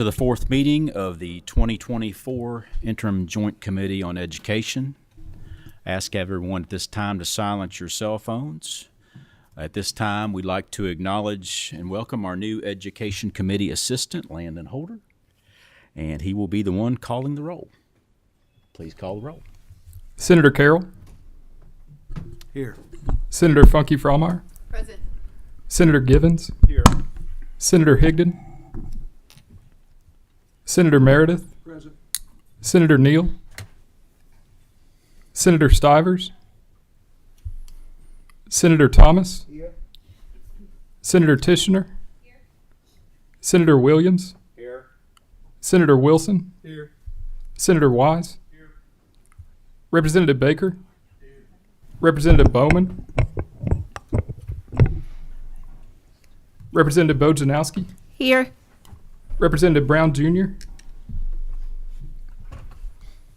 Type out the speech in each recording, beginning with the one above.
To the fourth meeting of the 2024 Interim Joint Committee on Education. Ask everyone at this time to silence your cell phones. At this time, we'd like to acknowledge and welcome our new Education Committee Assistant, Landon Holder, and he will be the one calling the roll. Please call the roll. Senator Carroll. Here. Senator Funky Frommeyer. Present. Senator Givens. Here. Senator Higdon. Senator Meredith. Present. Senator Neal. Senator Stivers. Senator Thomas. Here. Senator Tishner. Here. Senator Williams. Here. Senator Wilson. Here. Senator Wise. Here. Representative Baker. Here. Representative Bowman. Representative Bojanowski. Here. Representative Brown Jr.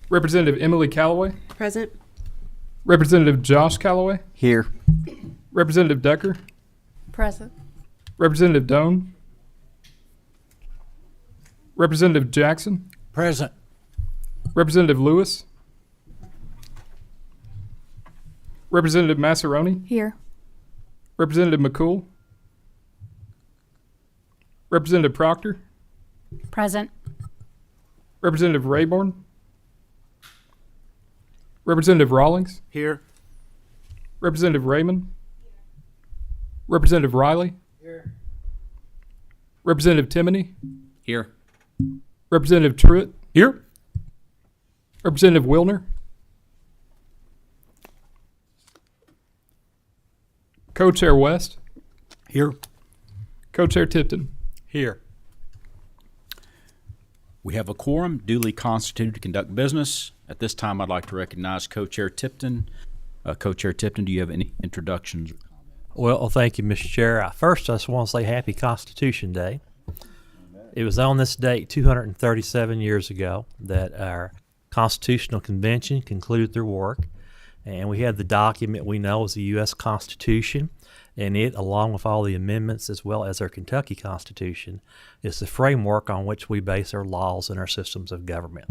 Representative Emily Callaway. Present. Representative Josh Callaway. Here. Representative Decker. Present. Representative Doan. Representative Jackson. Present. Representative Lewis. Representative Massaroni. Here. Representative McCool. Representative Proctor. Present. Representative Rayborn. Representative Rawlings. Here. Representative Raymond. Representative Riley. Here. Representative Timoney. Here. Representative Truitt. Here. Representative Wilner. Co-Chair West. Here. Co-Chair Tipton. Here. We have a quorum duly constituted to conduct business. At this time, I'd like to recognize Co-Chair Tipton. Co-Chair Tipton, do you have any introductions? Well, thank you, Mr. Chair. First, I just want to say Happy Constitution Day. It was on this date 237 years ago that our Constitutional Convention concluded their work, and we had the document we know as the U.S. Constitution, and it, along with all the amendments as well as our Kentucky Constitution, is the framework on which we base our laws and our systems of government.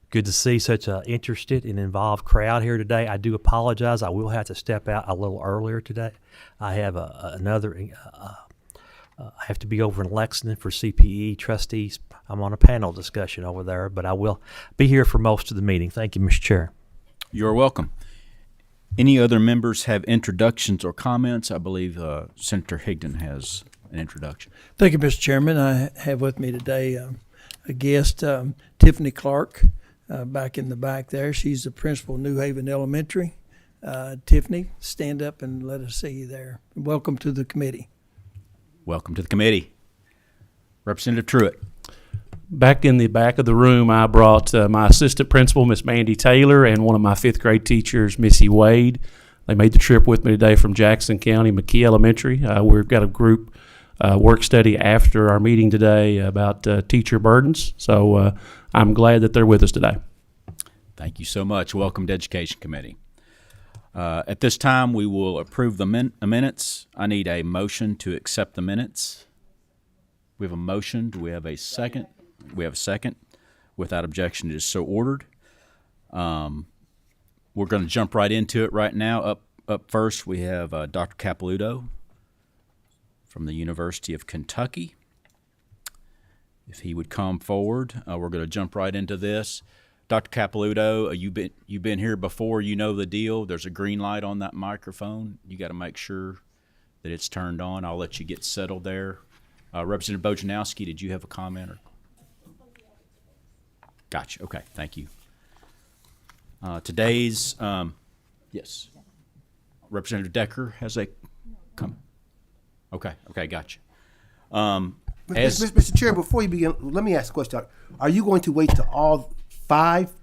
Good to see such an interested and involved crowd here today. I do apologize. I will have to step out a little earlier today. I have I have to be over in Lexington for CPE trustees. I'm on a panel discussion over there, but I will be here for most of the meeting. Thank you, Mr. Chair. You're welcome. Any other members have introductions or comments? I believe Senator Higdon has an introduction. Thank you, Mr. Chairman. I have with me today a guest, Tiffany Clark, back in the back there. She's the principal of New Haven Elementary. Tiffany, stand up and let us see you there. Welcome to the committee. Welcome to the committee. Representative Truitt. Back in the back of the room, I brought my assistant principal, Miss Mandy Taylor, and one of my fifth grade teachers, Missy Wade. They made the trip with me today from Jackson County, McKee Elementary. We've got a group work study after our meeting today about teacher burdens. So I'm glad that they're with us today. Thank you so much. Welcome to Education Committee. At this time, we will approve the minutes. I need a motion to accept the minutes. We have a motion. Do we have a second? We have a second. Without objection, it is so ordered. We're going to jump right into it right now. Up first, we have Dr. Capilouto from the University of Kentucky. If he would come forward, we're going to jump right into this. Dr. Capilouto, you've been here before. You know the deal. There's a green light on that microphone. You got to make sure that it's turned on. I'll let you get settled there. Representative Bojanowski, did you have a comment? Gotcha. Okay. Thank you. Today's, yes. Representative Decker has a comment. Okay. Gotcha. Mr. Chair, before you begin, let me ask a question. Are you going to wait till all 5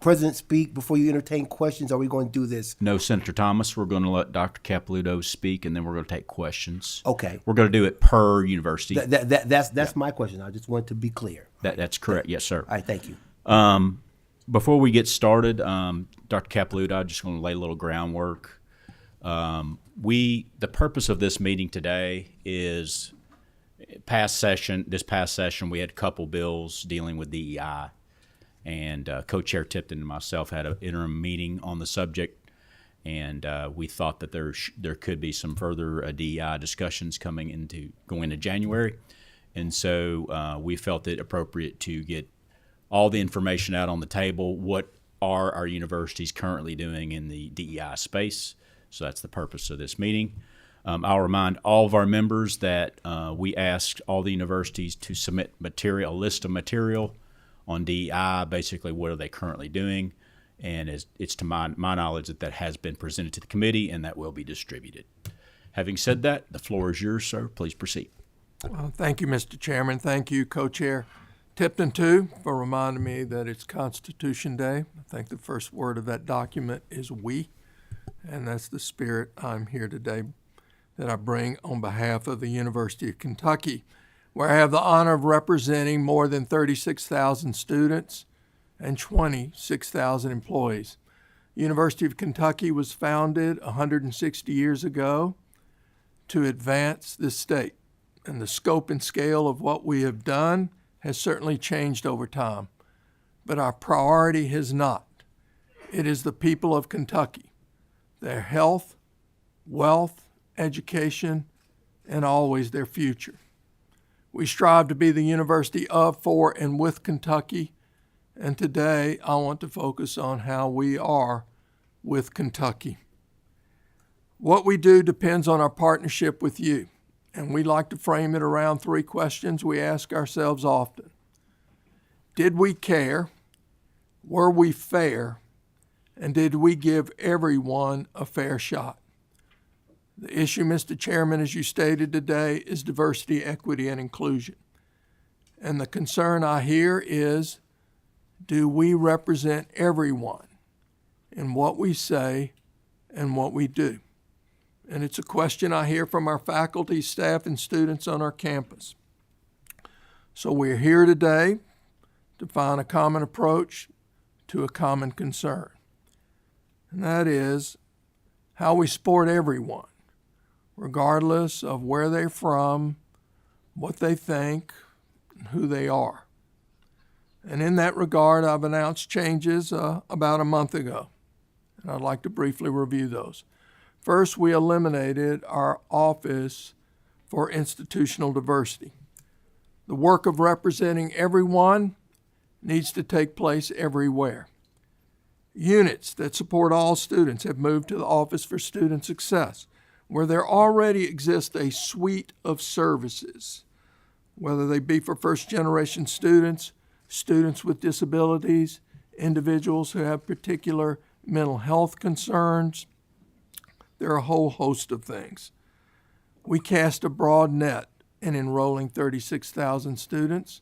presidents speak before you entertain questions? Or are we going to do this? No, Senator Thomas. We're going to let Dr. Capilouto speak, and then we're going to take questions. Okay. We're going to do it per university. That's my question. I just want to be clear. That's correct. Yes, sir. All right, thank you. Before we get started, Dr. Capilouto, I'm just going to lay a little groundwork. The purpose of this meeting today is this past session, we had a couple bills dealing with DEI, and Co-Chair Tipton and myself had an interim meeting on the subject, and we thought that there could be some further DEI discussions going into January, and so we felt it appropriate to get all the information out on the table. What are our universities currently doing in the DEI space? So that's the purpose of this meeting. I'll remind all of our members that we asked all the universities to submit a list of material on DEI, basically what are they currently doing, and it's to my knowledge that has been presented to the committee and that will be distributed. Having said that, the floor is yours, sir. Please proceed. Thank you, Mr. Chairman. Thank you, Co-Chair Tipton, too, for reminding me that it's Constitution Day. I think the first word of that document is we, and that's the spirit I'm here today that I bring on behalf of the University of Kentucky, where I have the honor of representing more than 36,000 students and 26,000 employees. University of Kentucky was founded 160 years ago to advance this state, and the scope and scale of what we have done has certainly changed over time, but our priority has not. It is the people of Kentucky, their health, wealth, education, and always their future. We strive to be the university of, for, and with Kentucky, and today I want to focus on how we are with Kentucky. What we do depends on our partnership with you, and we like to frame it around three questions we ask ourselves often. Did we care? Were we fair? And did we give everyone a fair shot? The issue, Mr. Chairman, as you stated today, is diversity, equity, and inclusion. And the concern I hear is, do we represent everyone in what we say and what we do? And it's a question I hear from our faculty, staff, and students on our campus. So we're here today to find a common approach to a common concern. And that is how we support everyone, regardless of where they're from, what they think, and who they are. And in that regard, I've announced changes about a month ago, and I'd like to briefly review those. First, we eliminated our Office for Institutional Diversity. The work of representing everyone needs to take place everywhere. Units that support all students have moved to the Office for Student Success, where there already exists a suite of services, whether they be for first-generation students, students with disabilities, individuals who have particular mental health concerns. There are a whole host of things. We cast a broad net in enrolling 36,000 students.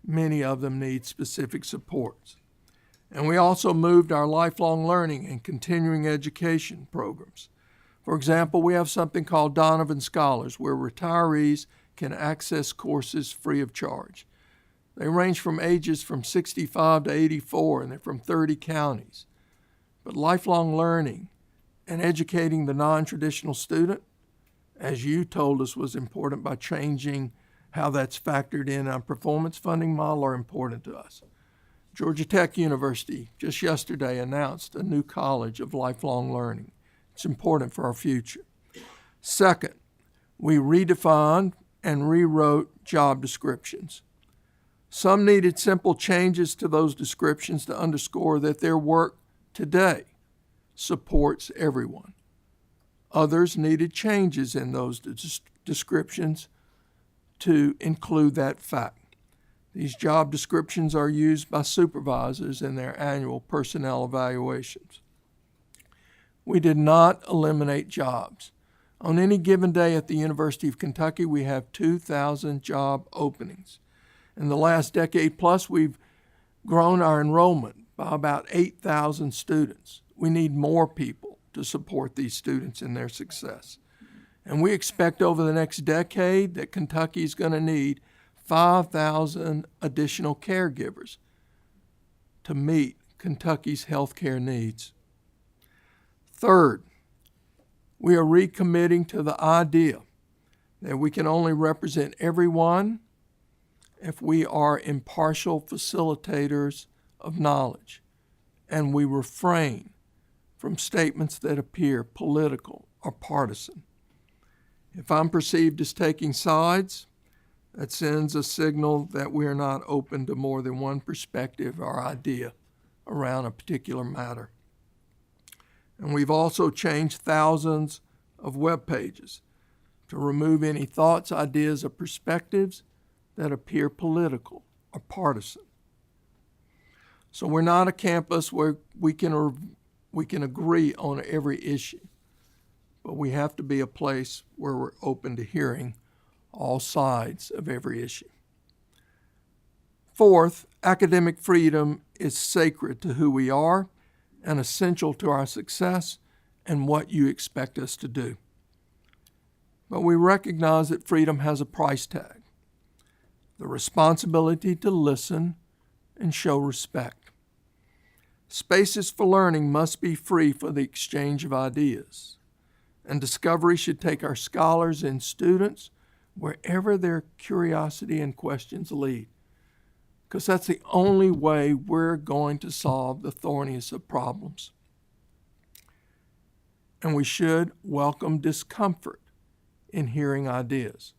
Many of them need specific supports. And we also moved our lifelong learning and continuing education programs. For example, we have something called Donovan Scholars, where retirees can access courses free of charge. They range from ages from 65 to 84, and they're from 30 counties. But lifelong learning and educating the non-traditional student, as you told us was important by changing how that's factored in our performance funding model, are important to us. Georgia Tech University just yesterday announced a new college of lifelong learning. It's important for our future. Second, we redefined and rewrote job descriptions. Some needed simple changes to those descriptions to underscore that their work today supports everyone. Others needed changes in those descriptions to include that fact. These job descriptions are used by supervisors in their annual personnel evaluations. We did not eliminate jobs. On any given day at the University of Kentucky, we have 2,000 job openings. In the last decade plus, we've grown our enrollment by about 8,000 students. We need more people to support these students in their success. And we expect over the next decade that Kentucky is going to need 5,000 additional caregivers to meet Kentucky's healthcare needs. Third, we are recommitting to the idea that we can only represent everyone if we are impartial facilitators of knowledge, and we refrain from statements that appear political or partisan. If I'm perceived as taking sides, that sends a signal that we are not open to more than one perspective or idea around a particular matter. And we've also changed thousands of web pages to remove any thoughts, ideas, or perspectives that appear political or partisan. So we're not a campus where we can agree on every issue, but we have to be a place where we're open to hearing all sides of every issue. Fourth, academic freedom is sacred to who we are and essential to our success and what you expect us to do. But we recognize that freedom has a price tag: the responsibility to listen and show respect. Spaces for learning must be free for the exchange of ideas, and discovery should take our scholars and students wherever their curiosity and questions lead, because that's the only way we're going to solve the thorniest of problems. And we should welcome discomfort in hearing ideas.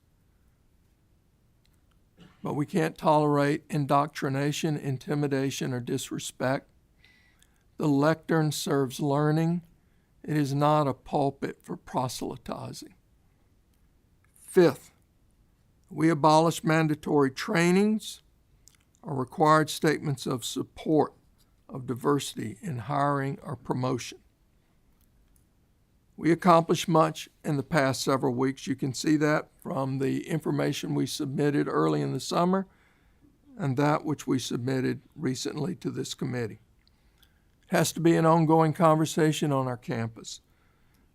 But we can't tolerate indoctrination, intimidation, or disrespect. The lectern serves learning. It is not a pulpit for proselytizing. Fifth, we abolish mandatory trainings or required statements of support of diversity in hiring or promotion. We accomplished much in the past several weeks. You can see that from the information we submitted early in the summer and that which we submitted recently to this committee. It has to be an ongoing conversation on our campus.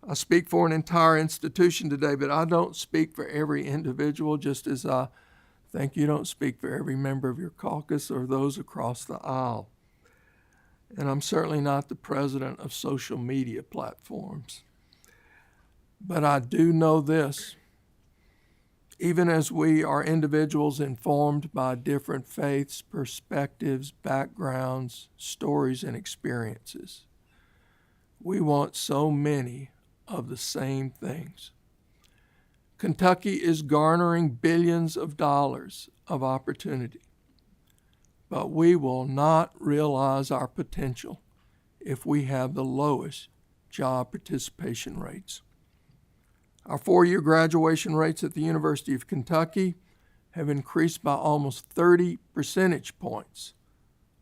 I speak for an entire institution today, but I don't speak for every individual, just as I think you don't speak for every member of your caucus or those across the aisle. And I'm certainly not the president of social media platforms. But I do know this: even as we are individuals informed by different faiths, perspectives, backgrounds, stories, and experiences, we want so many of the same things. Kentucky is garnering billions of dollars of opportunity, but we will not realize our potential if we have the lowest job participation rates. Our four-year graduation rates at the University of Kentucky have increased by almost 30 percentage points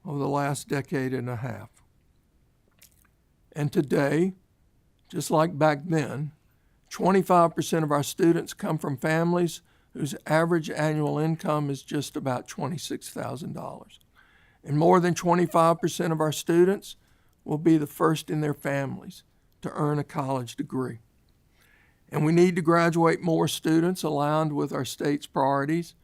over the last decade and a half. And today, just like back then, 25% of our students come from families whose average annual income is just about $26,000. And more than 25% of our students will be the first in their families to earn a college degree. And we need to graduate more students aligned with our state's priorities.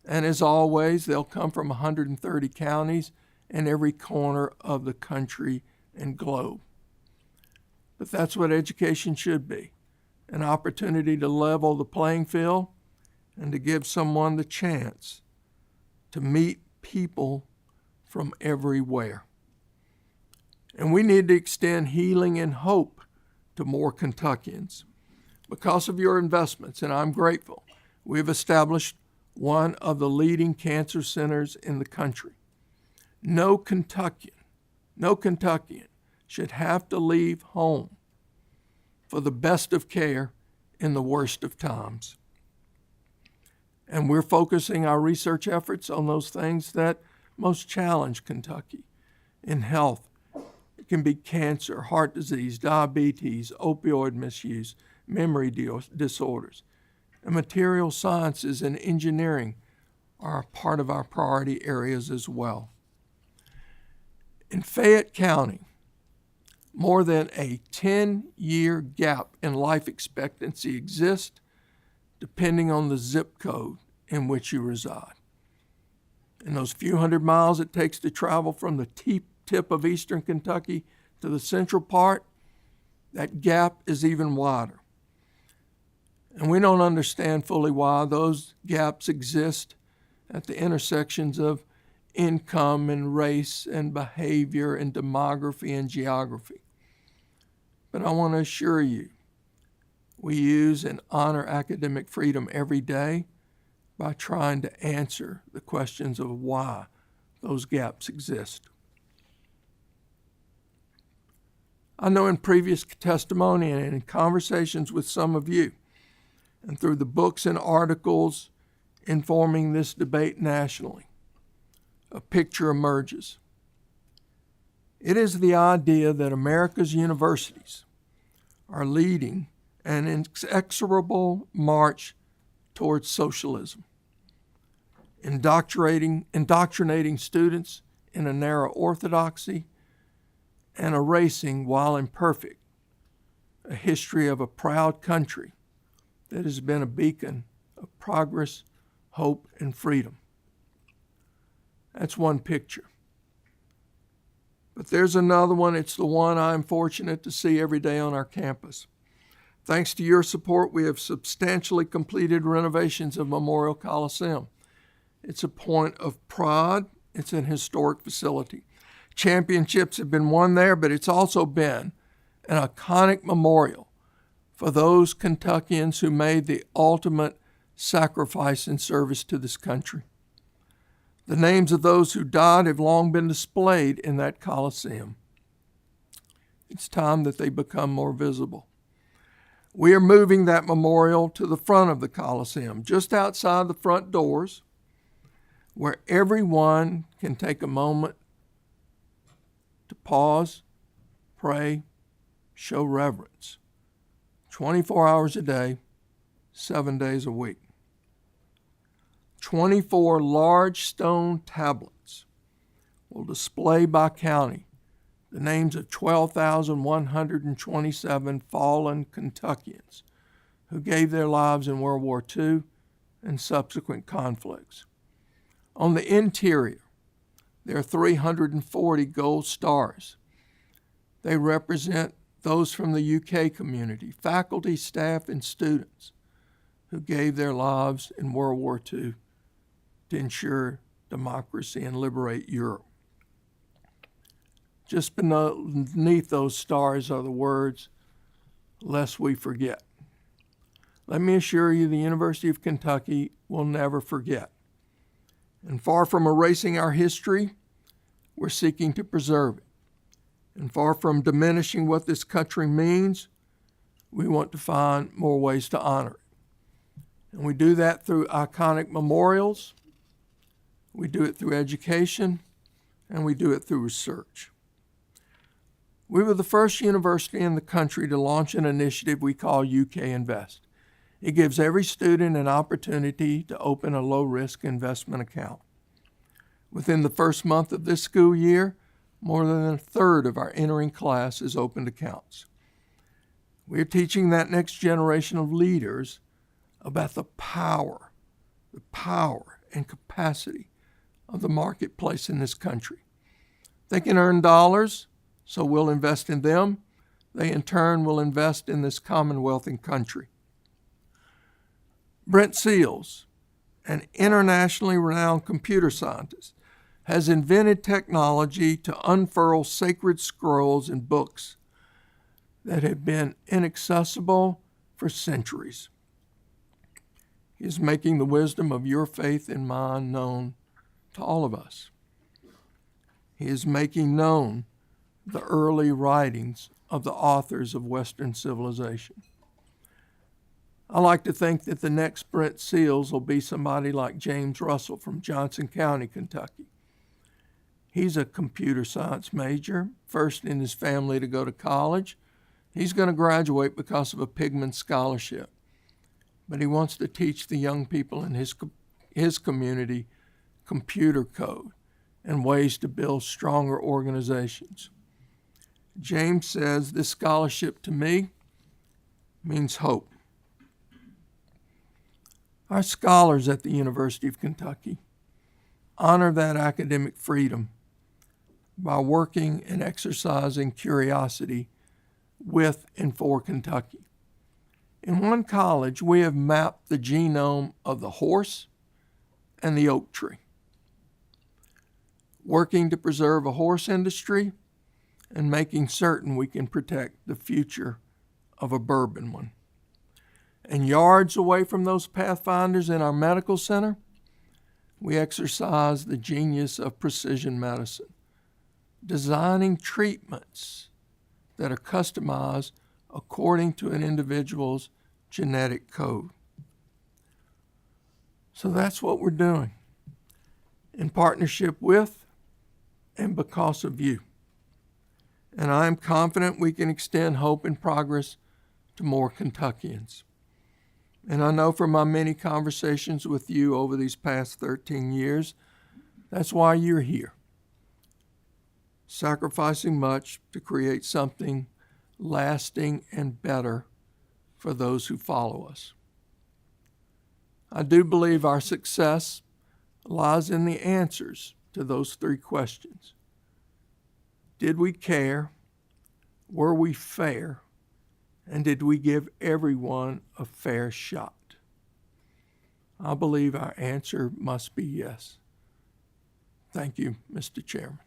And as always, they'll come from 130 counties and every corner of the country and globe. But that's what education should be: an opportunity to level the playing field and to give someone the chance to meet people from everywhere. And we need to extend healing and hope to more Kentuckians. Because of your investments, and I'm grateful, we've established one of the leading cancer centers in the country. No Kentuckian should have to leave home for the best of care in the worst of times. And we're focusing our research efforts on those things that most challenge Kentucky in health. It can be cancer, heart disease, diabetes, opioid misuse, memory disorders. And material sciences and engineering are part of our priority areas as well. In Fayette County, more than a 10-year gap in life expectancy exists depending on the zip code in which you reside. In those few hundred miles it takes to travel from the tip of eastern Kentucky to the central part, that gap is even wider. And we don't understand fully why those gaps exist at the intersections of income and race and behavior and demography and geography. But I want to assure you, we use and honor academic freedom every day by trying to answer the questions of why those gaps exist. I know in previous testimony and in conversations with some of you, and through the books and articles informing this debate nationally, a picture emerges. It is the idea that America's universities are leading an inexorable march towards socialism, indoctrinating students in a narrow orthodoxy and erasing, while imperfect, a history of a proud country that has been a beacon of progress, hope, and freedom. That's one picture. But there's another one. It's the one I'm fortunate to see every day on our campus. Thanks to your support, we have substantially completed renovations of Memorial Coliseum. It's a point of pride. It's an historic facility. Championships have been won there, but it's also been an iconic memorial for those Kentuckians who made the ultimate sacrifice in service to this country. The names of those who died have long been displayed in that Coliseum. It's time that they become more visible. We are moving that memorial to the front of the Coliseum, just outside the front doors, where everyone can take a moment to pause, pray, show reverence. 24 hours a day, 7 days a week. 24 large stone tablets will display by county the names of 12,127 fallen Kentuckians who gave their lives in World War II and subsequent conflicts. On the interior, there are 340 gold stars. They represent those from the UK community, faculty, staff, and students who gave their lives in World War II to ensure democracy and liberate Europe. Just beneath those stars are the words, "Lest we forget." Let me assure you, the University of Kentucky will never forget. And far from erasing our history, we're seeking to preserve it. And far from diminishing what this country means, we want to find more ways to honor it. And we do that through iconic memorials, we do it through education, and we do it through research. We were the first university in the country to launch an initiative we call UK Invest. It gives every student an opportunity to open a low-risk investment account. Within the first month of this school year, more than a third of our entering class has opened accounts. We're teaching that next generation of leaders about the power and capacity of the marketplace in this country. They can earn dollars, so we'll invest in them. They in turn will invest in this commonwealth and country. Brent Seals, an internationally renowned computer scientist, has invented technology to unfurl sacred scrolls and books that have been inaccessible for centuries. He is making the wisdom of your faith and mine known to all of us. He is making known the early writings of the authors of Western civilization. I like to think that the next Brent Seals will be somebody like James Russell from Johnson County, Kentucky. He's a computer science major, first in his family to go to college. He's going to graduate because of a Pigman scholarship. But he wants to teach the young people in his community computer code and ways to build stronger organizations. James says, "This scholarship to me means hope." Our scholars at the University of Kentucky honor that academic freedom by working and exercising curiosity with and for Kentucky. In one college, we have mapped the genome of the horse and the oak tree, working to preserve a horse industry and making certain we can protect the future of a bourbon one. And yards away from those pathfinders in our medical center, we exercise the genius of precision medicine, designing treatments that are customized according to an individual's genetic code. So that's what we're doing in partnership with and because of you. And I am confident we can extend hope and progress to more Kentuckians. And I know from my many conversations with you over these past 13 years, that's why you're here, sacrificing much to create something lasting and better for those who follow us. I do believe our success lies in the answers to those three questions. Did we care? Were we fair? And did we give everyone a fair shot? I believe our answer must be yes. Thank you, Mr. Chairman.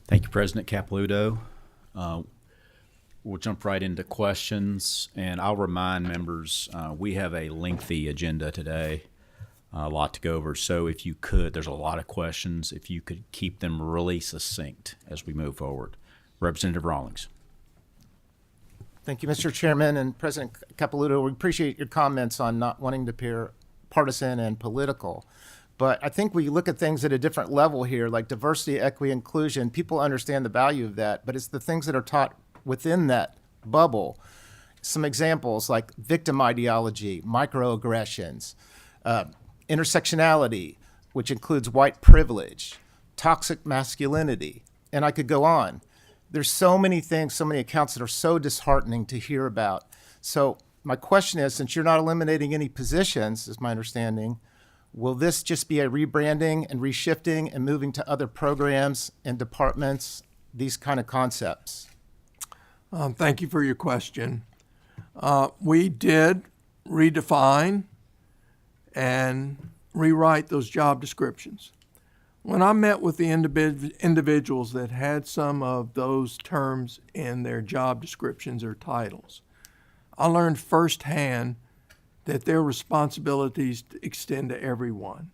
Thank you, President Capelouto. We'll jump right into questions, and I'll remind members we have a lengthy agenda today, a lot to go over. So if you could, there's a lot of questions, if you could keep them really succinct as we move forward. Representative Rawlings. Thank you, Mr. Chairman and President Capelouto. We appreciate your comments on not wanting to appear partisan and political. But I think we look at things at a different level here, like diversity, equity, inclusion. People understand the value of that, but it's the things that are taught within that bubble. Some examples like victim ideology, microaggressions, intersectionality, which includes white privilege, toxic masculinity, and I could go on. There's so many things, so many accounts that are so disheartening to hear about. So my question is, since you're not eliminating any positions, is my understanding, will this just be a rebranding and reshifting and moving to other programs and departments, these kind of concepts? Thank you for your question. We did redefine and rewrite those job descriptions. When I met with the individuals that had some of those terms in their job descriptions or titles, I learned firsthand that their responsibilities extend to everyone.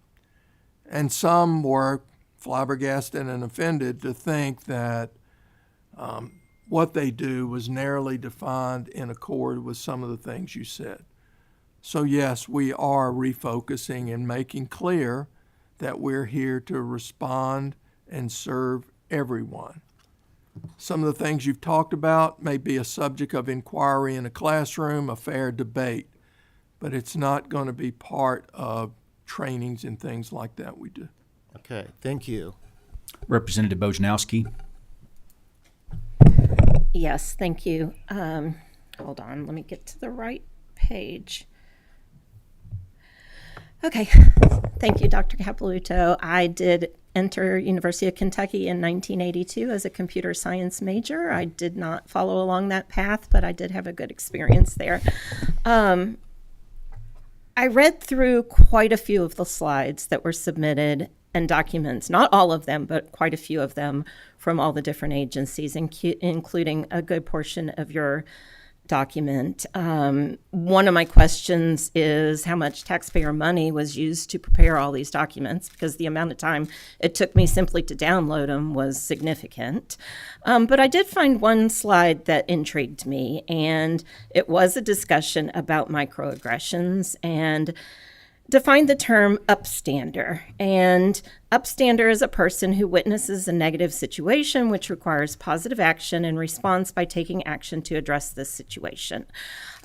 And some were flabbergasted and offended to think that what they do was narrowly defined in accord with some of the things you said. So yes, we are refocusing and making clear that we're here to respond and serve everyone. Some of the things you've talked about may be a subject of inquiry in a classroom, a fair debate, but it's not going to be part of trainings and things like that we do. Okay, thank you. Representative Bojanowski. Yes, thank you. Hold on, let me get to the right page. Okay, thank you, Dr. Capelouto. I did enter University of Kentucky in 1982 as a computer science major. I did not follow along that path, but I did have a good experience there. I read through quite a few of the slides that were submitted and documents, not all of them, but quite a few of them from all the different agencies, including a good portion of your document. One of my questions is how much taxpayer money was used to prepare all these documents, because the amount of time it took me simply to download them was significant. But I did find one slide that intrigued me, and it was a discussion about microaggressions and defined the term upstander. And upstander is a person who witnesses a negative situation which requires positive action and responds by taking action to address this situation.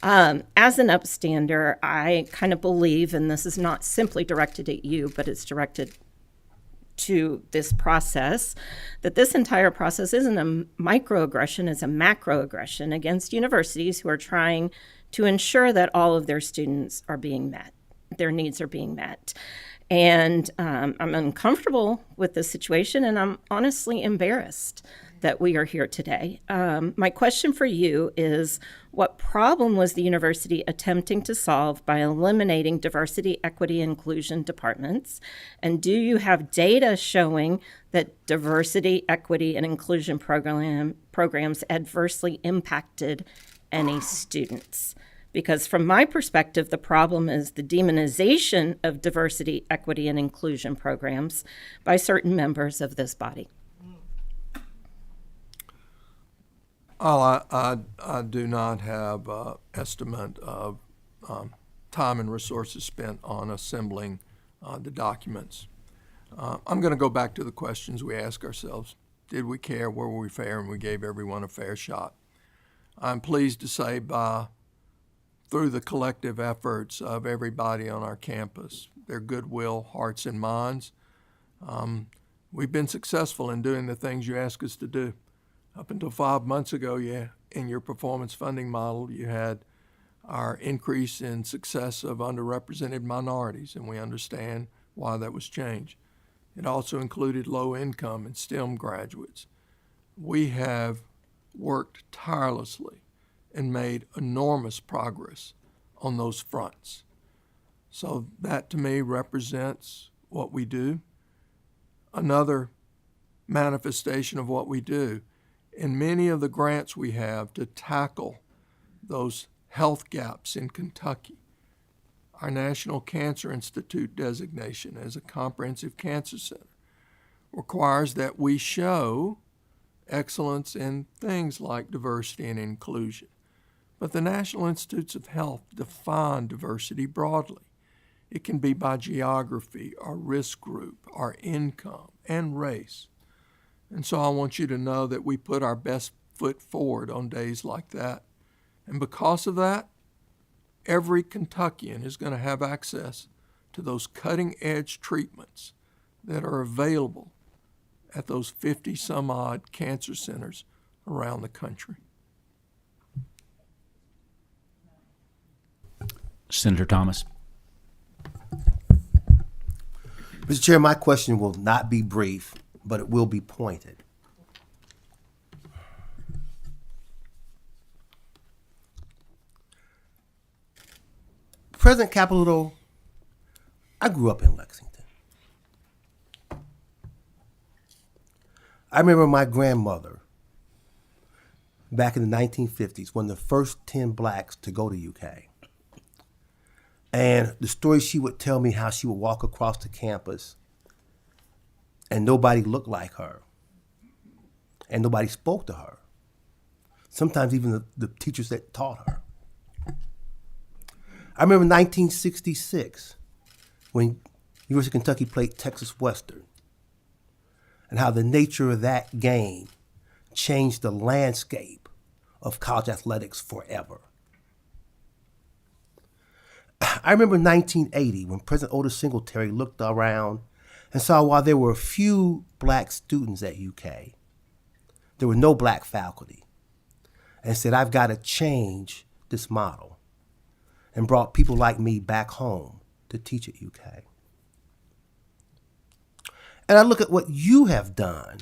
As an upstander, I kind of believe, and this is not simply directed at you, but it's directed to this process, that this entire process isn't a microaggression, it's a macroaggression against universities who are trying to ensure that all of their students are being met. Their needs are being met. And I'm uncomfortable with this situation, and I'm honestly embarrassed that we are here today. My question for you is, what problem was the university attempting to solve by eliminating diversity, equity, and inclusion departments? And do you have data showing that diversity, equity, and inclusion programs adversely impacted any students? Because from my perspective, the problem is the demonization of diversity, equity, and inclusion programs by certain members of this body. I do not have an estimate of time and resources spent on assembling the documents. I'm going to go back to the questions we ask ourselves. Did we care? Were we fair? And we gave everyone a fair shot. I'm pleased to say through the collective efforts of everybody on our campus, their goodwill, hearts, and minds, we've been successful in doing the things you ask us to do. Up until 5 months ago, in your performance funding model, you had our increase in success of underrepresented minorities, and we understand why that was changed. It also included low income and STEM graduates. We have worked tirelessly and made enormous progress on those fronts. So that to me represents what we do. Another manifestation of what we do, in many of the grants we have to tackle those health gaps in Kentucky, our National Cancer Institute designation as a comprehensive cancer center requires that we show excellence in things like diversity and inclusion. But the National Institutes of Health define diversity broadly. It can be by geography, our risk group, our income, and race. And so I want you to know that we put our best foot forward on days like that. And because of that, every Kentuckian is going to have access to those cutting-edge treatments that are available at those 50-some-odd cancer centers around the country. Senator Thomas. Mr. Chair, my question will not be brief, but it will be pointed. President Caputo, I grew up in Lexington. I remember my grandmother back in the 1950s, one of the first 10 blacks to go to UK. And the story she would tell me, how she would walk across the campus and nobody looked like her. And nobody spoke to her. Sometimes even the teachers that taught her. I remember 1966 when University of Kentucky played Texas Western and how the nature of that game changed the landscape of college athletics forever. I remember 1980 when President Otis Singletary looked around and saw while there were a few black students at UK, there were no black faculty, and said, I've got to change this model, and brought people like me back home to teach at UK. And I look at what you have done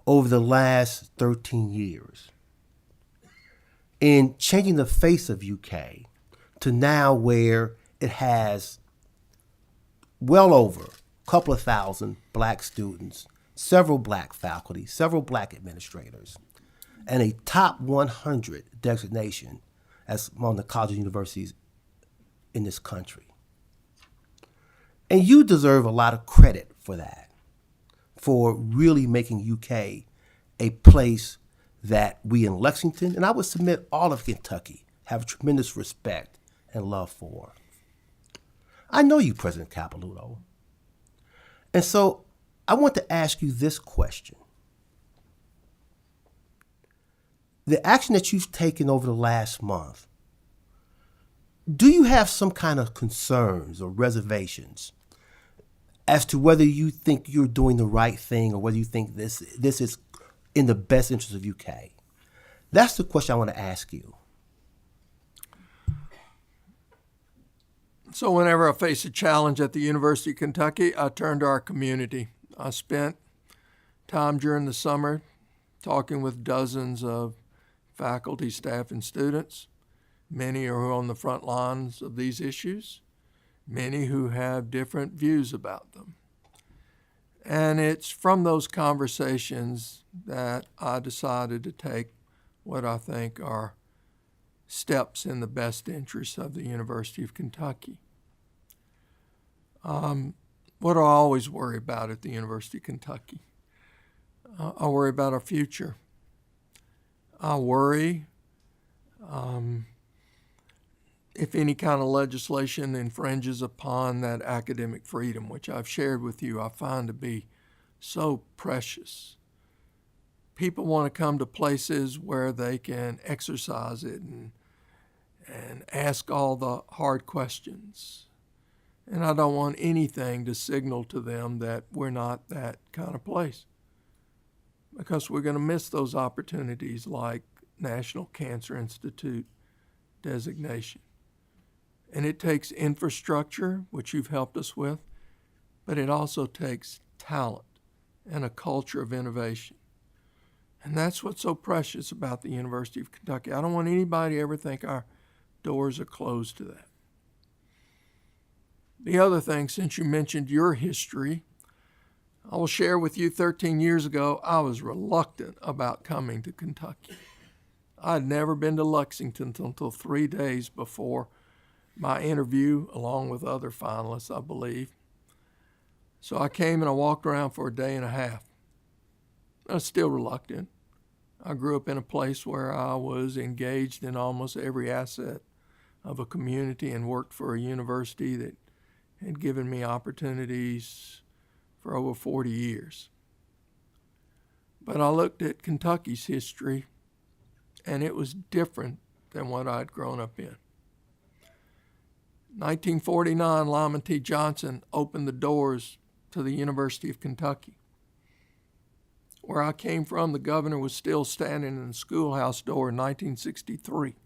over the last 13 years in changing the face of UK to now where it has well over a couple of thousand black students, several black faculty, several black administrators, and a top 100 designation as among the colleges and universities in this country. And you deserve a lot of credit for that, for really making UK a place that we in Lexington, and I would submit all of Kentucky, have tremendous respect and love for. I know you, President Caputo. And so I want to ask you this question. The action that you've taken over the last month, do you have some kind of concerns or reservations as to whether you think you're doing the right thing or whether you think this is in the best interest of UK? That's the question I want to ask you. So whenever I face a challenge at the University of Kentucky, I turn to our community. I spent time during the summer talking with dozens of faculty, staff, and students, many are on the front lines of these issues, many who have different views about them. And it's from those conversations that I decided to take what I think are steps in the best interest of the University of Kentucky. What do I always worry about at the University of Kentucky? I worry about our future. I worry if any kind of legislation infringes upon that academic freedom, which I've shared with you, I find to be so precious. People want to come to places where they can exercise it and ask all the hard questions. And I don't want anything to signal to them that we're not that kind of place, because we're going to miss those opportunities like National Cancer Institute designation. And it takes infrastructure, which you've helped us with, but it also takes talent and a culture of innovation. And that's what's so precious about the University of Kentucky. I don't want anybody to ever think our doors are closed to that. The other thing, since you mentioned your history, I will share with you 13 years ago, I was reluctant about coming to Kentucky. I had never been to Lexington until 3 days before my interview, along with other finalists, I believe. So I came and I walked around for a day and a half. I was still reluctant. I grew up in a place where I was engaged in almost every asset of a community and worked for a university that had given me opportunities for over 40 years. But I looked at Kentucky's history, and it was different than what I'd grown up in. 1949, Lyman T. Johnson opened the doors to the University of Kentucky. Where I came from, the governor was still standing in the schoolhouse door in 1963.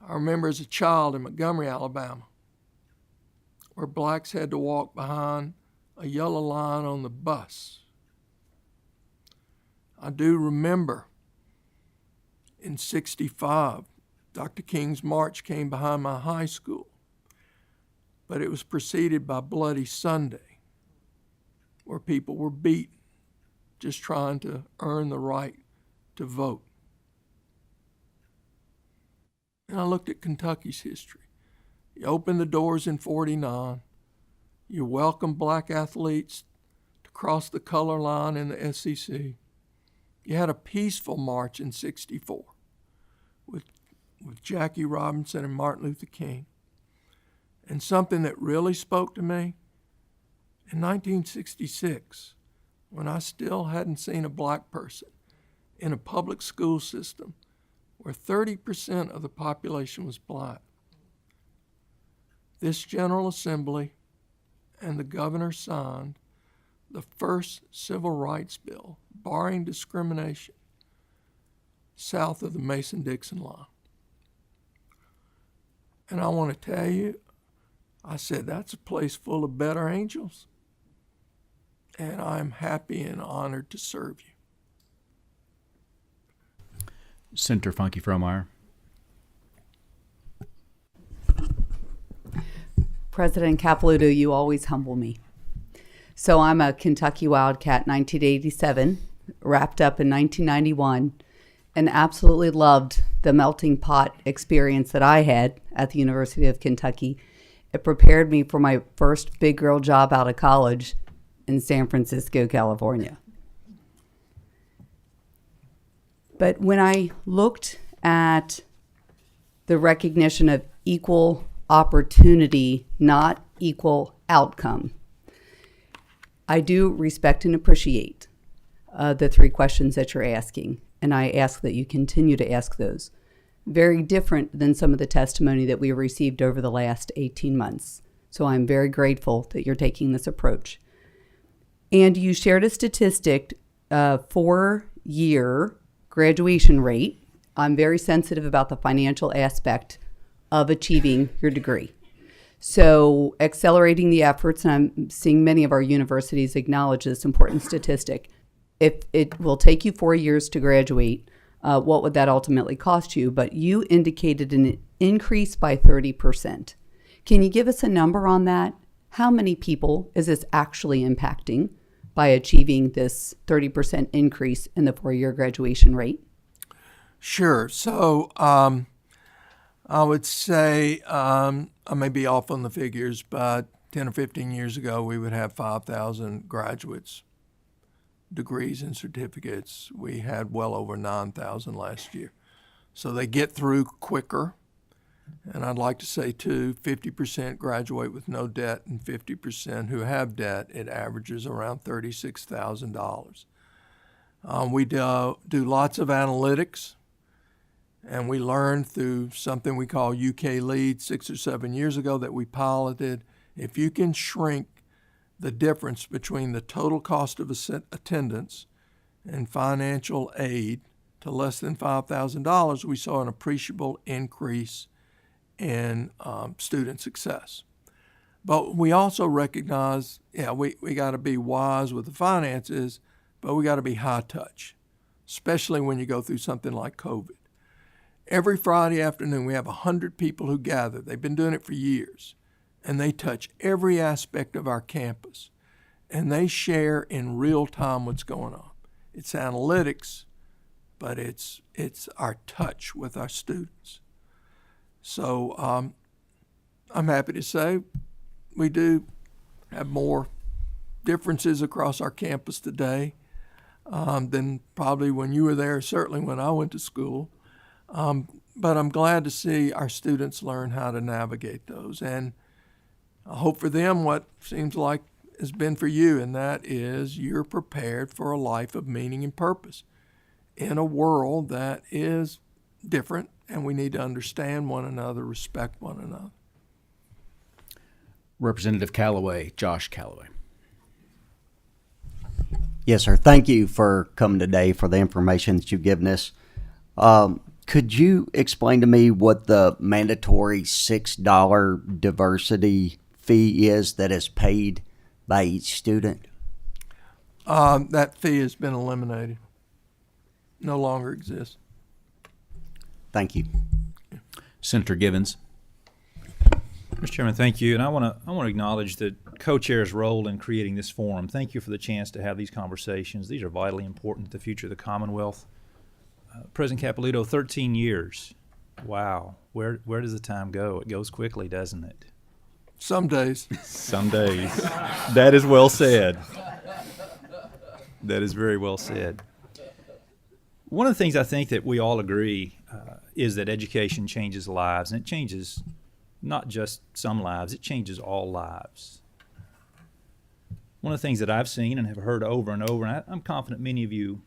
I remember as a child in Montgomery, Alabama, where blacks had to walk behind a yellow line on the bus. I do remember in 65, Dr. King's March came behind my high school, but it was preceded by Bloody Sunday, where people were beaten just trying to earn the right to vote. And I looked at Kentucky's history. You opened the doors in 49. You welcomed black athletes to cross the color line in the SEC. You had a peaceful march in 64 with Jackie Robinson and Martin Luther King. And something that really spoke to me, in 1966, when I still hadn't seen a black person in a public school system where 30% of the population was black, this General Assembly and the governor signed the first civil rights bill barring discrimination south of the Mason-Dixon line. And I want to tell you, I said, that's a place full of better angels. And I'm happy and honored to serve you. Senator Funky Fromeyer. President Capilouto, you always humble me. So I'm a Kentucky Wildcat, 1987, wrapped up in 1991, and absolutely loved the melting pot experience that I had at the University of Kentucky. It prepared me for my first big girl job out of college in San Francisco, California. But when I looked at the recognition of equal opportunity, not equal outcome, I do respect and appreciate the three questions that you're asking, and I ask that you continue to ask those. Very different than some of the testimony that we received over the last 18 months. So I'm very grateful that you're taking this approach. And you shared a statistic, 4-year graduation rate. I'm very sensitive about the financial aspect of achieving your degree. So accelerating the efforts, and I'm seeing many of our universities acknowledge this important statistic, if it will take you 4 years to graduate, what would that ultimately cost you? But you indicated an increase by 30%. Can you give us a number on that? How many people is this actually impacting by achieving this 30% increase in the 4-year graduation rate? Sure. So I would say I may be off on the figures, but 10 or 15 years ago, we would have 5,000 graduates, degrees and certificates. We had well over 9,000 last year. So they get through quicker. And I'd like to say, too, 50% graduate with no debt, and 50% who have debt, it averages around $36,000. We do lots of analytics, and we learned through something we call UK Lead 6 or 7 years ago that we piloted. If you can shrink the difference between the total cost of attendance and financial aid to less than $5,000, we saw an appreciable increase in student success. But we also recognize, we got to be wise with the finances, but we got to be high touch, especially when you go through something like COVID. Every Friday afternoon, we have 100 people who gather. They've been doing it for years, and they touch every aspect of our campus, and they share in real time what's going on. It's analytics, but it's our touch with our students. So I'm happy to say we do have more differences across our campus today than probably when you were there, certainly when I went to school. But I'm glad to see our students learn how to navigate those. And I hope for them what seems like has been for you, and that is you're prepared for a life of meaning and purpose in a world that is different, and we need to understand one another, respect one another. Representative Callaway, Josh Callaway. Yes, sir. Thank you for coming today, for the information that you've given us. Could you explain to me what the mandatory $6 diversity fee is that is paid by each student? That fee has been eliminated. No longer exists. Thank you. Senator Givens. Mr. Chairman, thank you. And I want to acknowledge the co-chair's role in creating this forum. Thank you for the chance to have these conversations. These are vitally important to the future of the Commonwealth. President Capelouto, 13 years. Wow. Where does the time go? It goes quickly, doesn't it? Some days. Some days. That is well said. That is very well said. One of the things I think that we all agree is that education changes lives, and it changes not just some lives, it changes all lives. One of the things that I've seen and have heard over and over, and I'm confident many of you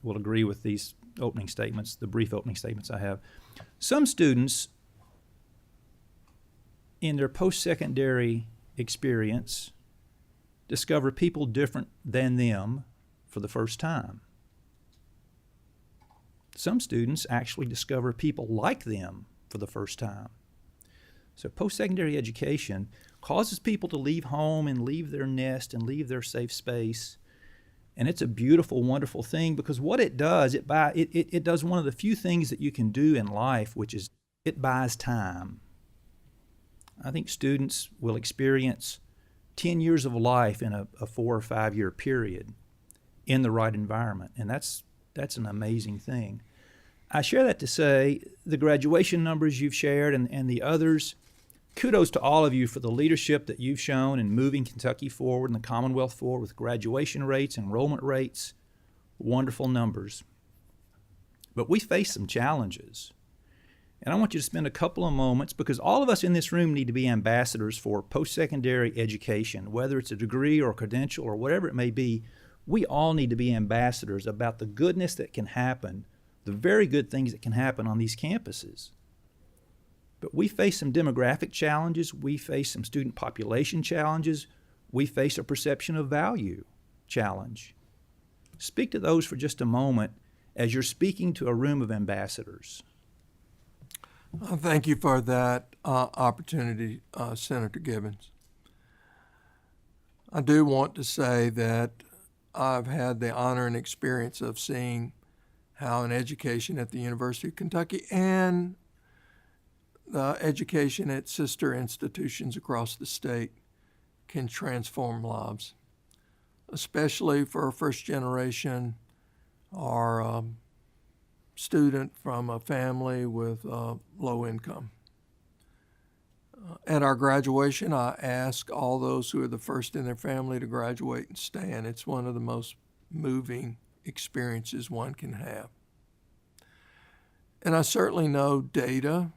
will agree with these opening statements, the brief opening statements I have. Some students in their post-secondary experience discover people different than them for the first time. Some students actually discover people like them for the first time. So post-secondary education causes people to leave home and leave their nest and leave their safe space. And it's a beautiful, wonderful thing, because what it does, it does one of the few things that you can do in life, which is it buys time. I think students will experience 10 years of life in a 4 or 5 year period in the right environment, and that's an amazing thing. I share that to say the graduation numbers you've shared and the others, kudos to all of you for the leadership that you've shown in moving Kentucky forward and the Commonwealth forward with graduation rates, enrollment rates, wonderful numbers. But we face some challenges. And I want you to spend a couple of moments, because all of us in this room need to be ambassadors for post-secondary education, whether it's a degree or a credential or whatever it may be. We all need to be ambassadors about the goodness that can happen, the very good things that can happen on these campuses. But we face some demographic challenges. We face some student population challenges. We face a perception of value challenge. Speak to those for just a moment as you're speaking to a room of ambassadors. Thank you for that opportunity, Senator Gibbons. I do want to say that I've had the honor and experience of seeing how an education at the University of Kentucky and the education at sister institutions across the state can transform lives, especially for a first generation or student from a family with low income. At our graduation, I ask all those who are the first in their family to graduate and stand. It's one of the most moving experiences one can have. And I certainly know data.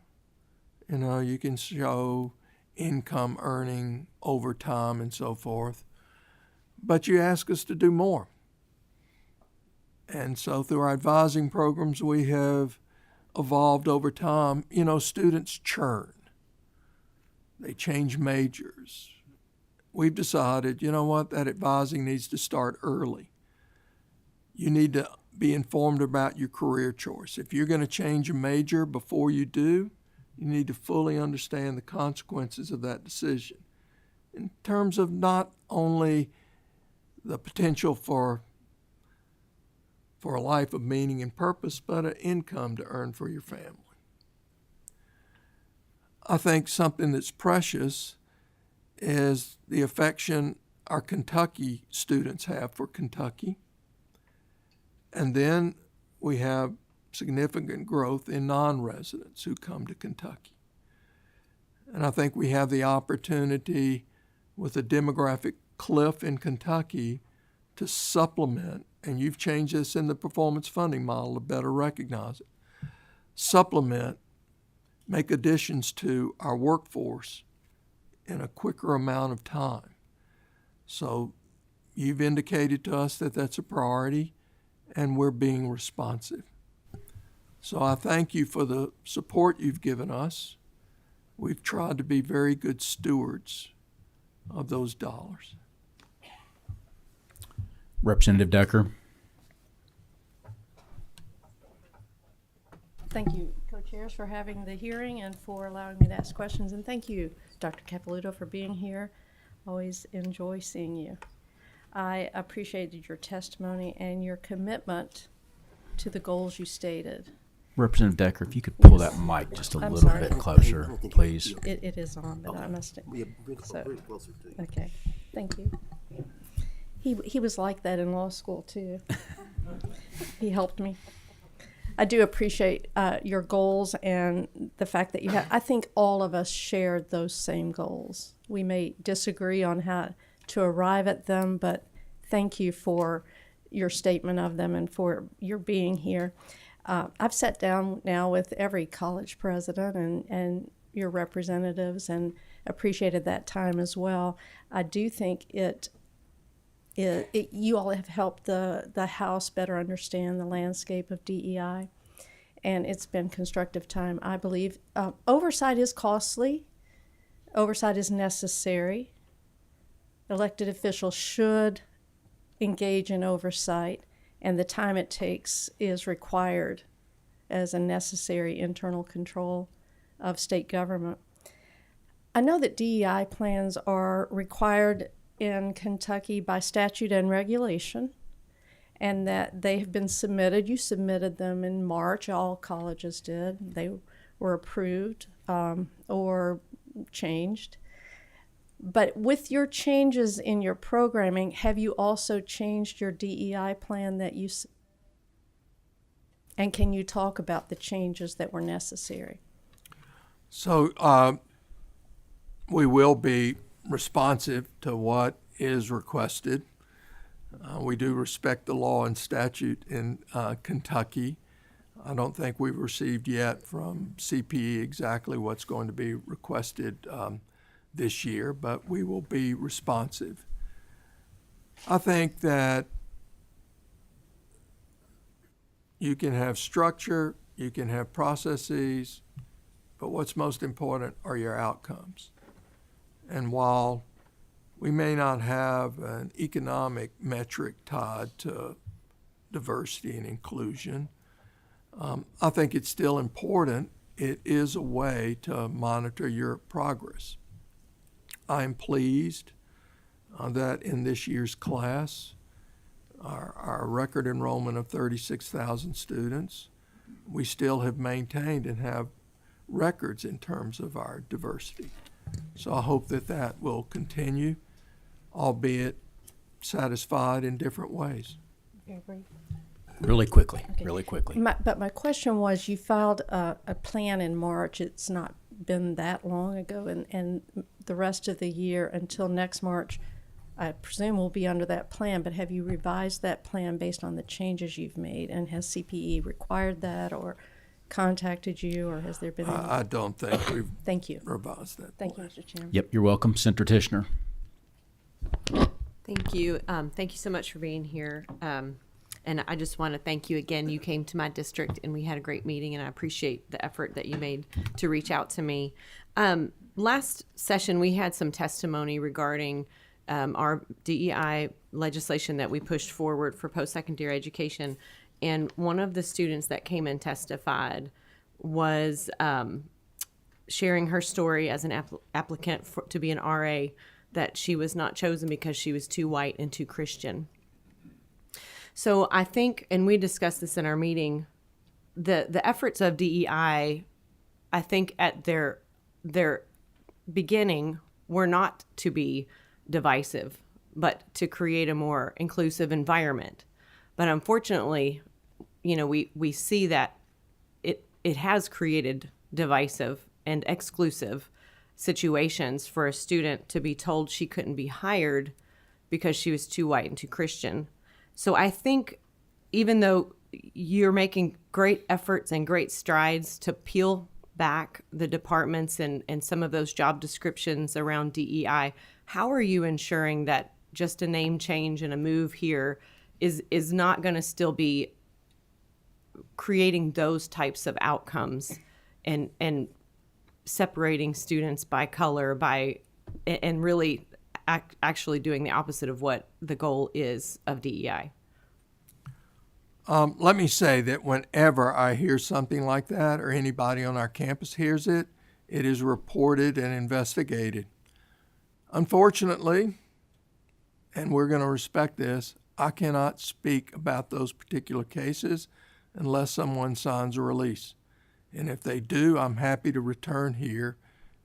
You know, you can show income earning over time and so forth. But you ask us to do more. And so through our advising programs, we have evolved over time. You know, students churn. They change majors. We've decided, you know what, that advising needs to start early. You need to be informed about your career choice. If you're going to change a major before you do, you need to fully understand the consequences of that decision in terms of not only the potential for a life of meaning and purpose, but an income to earn for your family. I think something that's precious is the affection our Kentucky students have for Kentucky. And then we have significant growth in non-residents who come to Kentucky. And I think we have the opportunity with a demographic cliff in Kentucky to supplement, and you've changed this in the performance funding model to better recognize it, supplement, make additions to our workforce in a quicker amount of time. So you've indicated to us that that's a priority, and we're being responsive. So I thank you for the support you've given us. We've tried to be very good stewards of those dollars. Representative Decker. Thank you, co-chairs, for having the hearing and for allowing me to ask questions. And thank you, Dr. Capilouto, for being here. Always enjoy seeing you. I appreciated your testimony and your commitment to the goals you stated. Representative Decker, if you could pull that mic just a I'm little sorry. bit closer, please. It is on, but I must. So, closer to you. okay, thank you. He was like that in law school too. He helped me. I do appreciate your goals and the fact that you have. I think all of us shared those same goals. We may disagree on how to arrive at them, but thank you for your statement of them and for your being here. I've sat down now with every college president and your representatives and appreciated that time as well. I do think you all have helped the House better understand the landscape of DEI, and it's been constructive time. I believe oversight is costly. Oversight is necessary. Elected officials should engage in oversight, and the time it takes is required as a necessary internal control of state government. I know that DEI plans are required in Kentucky by statute and regulation, and that they have been submitted. You submitted them in March, all colleges did. They were approved or changed. But with your changes in your programming, have you also changed your DEI plan that you, and can you talk about the changes that were necessary? So we will be responsive to what is requested. We do respect the law and statute in Kentucky. I don't think we've received yet from CPE exactly what's going to be requested this year, but we will be responsive. I think that you can have structure, you can have processes, but what's most important are your outcomes. And while we may not have an economic metric tied to diversity and inclusion, I think it's still important. It is a way to monitor your progress. I'm pleased that in this year's class, our record enrollment of 36,000 students, we still have maintained and have records in terms of our diversity. So I hope that that will continue, albeit satisfied in different ways. Really quickly, Okay. really quickly. But my question was, you filed a plan in March. It's not been that long ago, and the rest of the year until next March, I presume will be under that plan. But have you revised that plan based on the changes you've made? And has CPE required that, or contacted you, or has there been any? I don't think we've Thank you. revised that. Thank you, Mr. Chairman. Yep, you're welcome, Senator Tishner. Thank you. Thank you so much for being here. And I just want to thank you again. You came to my district and we had a great meeting, and I appreciate the effort that you made to reach out to me. Last session, we had some testimony regarding our DEI legislation that we pushed forward for post-secondary education. And one of the students that came and testified was sharing her story as an applicant to be an RA, that she was not chosen because she was too white and too Christian. So I think, and we discussed this in our meeting, the efforts of DEI, I think at their beginning were not to be divisive, but to create a more inclusive environment. But unfortunately, you know, we see that it has created divisive and exclusive situations for a student to be told she couldn't be hired because she was too white and too Christian. So I think even though you're making great efforts and great strides to peel back the departments and some of those job descriptions around DEI, how are you ensuring that just a name change and a move here is not going to still be creating those types of outcomes and separating students by color, and really actually doing the opposite of what the goal is of DEI? Let me say that whenever I hear something like that, or anybody on our campus hears it, it is reported and investigated. Unfortunately, and we're going to respect this, I cannot speak about those particular cases unless someone signs a release. And if they do, I'm happy to return here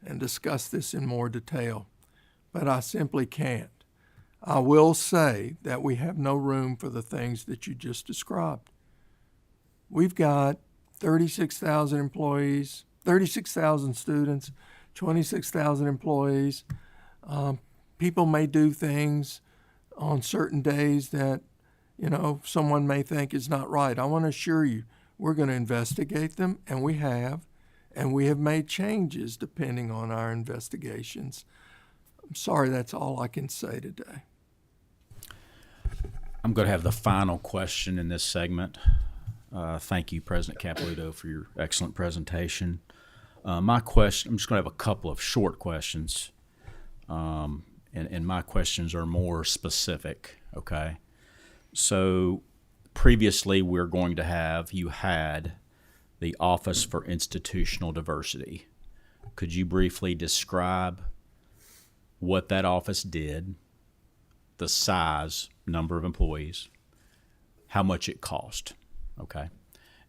and discuss this in more detail. But I simply can't. I will say that we have no room for the things that you just described. We've got 36,000 employees, 36,000 students, 26,000 employees. People may do things on certain days that, you know, someone may think is not right. I want to assure you, we're going to investigate them, and we have made changes depending on our investigations. I'm sorry, that's all I can say today. I'm going to have the final question in this segment. Thank you, President Caputo, for your excellent presentation. My question, I'm just going to have a couple of short questions, and my questions are more specific, okay? So previously you had the Office for Institutional Diversity. Could you briefly describe what that office did, the size, number of employees, how much it cost, okay?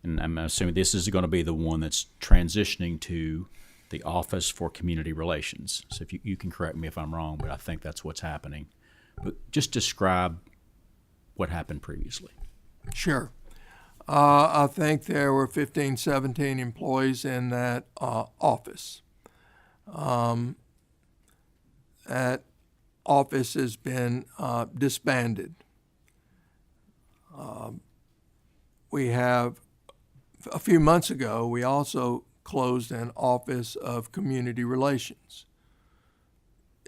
And I'm assuming this is going to be the one that's transitioning to the Office for Community Relations. So if you can correct me if I'm wrong, but I think that's what's happening. But just describe what happened previously. Sure. I think there were 15, 17 employees in that office. That office has been disbanded. We have, a few months ago, we also closed an Office of Community Relations.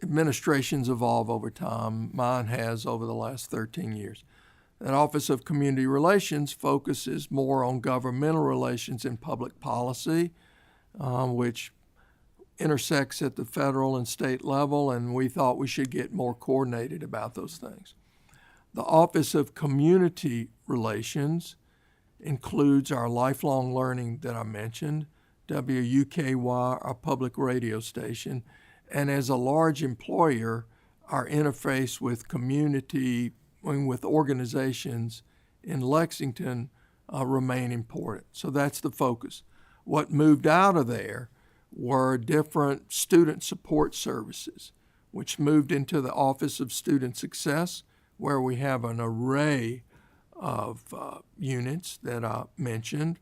Administrations evolve over time. Mine has over the last 13 years. That Office of Community Relations focuses more on governmental relations and public policy, which intersects at the federal and state level, and we thought we should get more coordinated about those things. The Office of Community Relations includes our lifelong learning that I mentioned, WUKY, our public radio station, and as a large employer, our interface with community with organizations in Lexington remain important. So that's the focus. What moved out of there were different student support services, which moved into the Office of Student Success, where we have an array of units that I mentioned.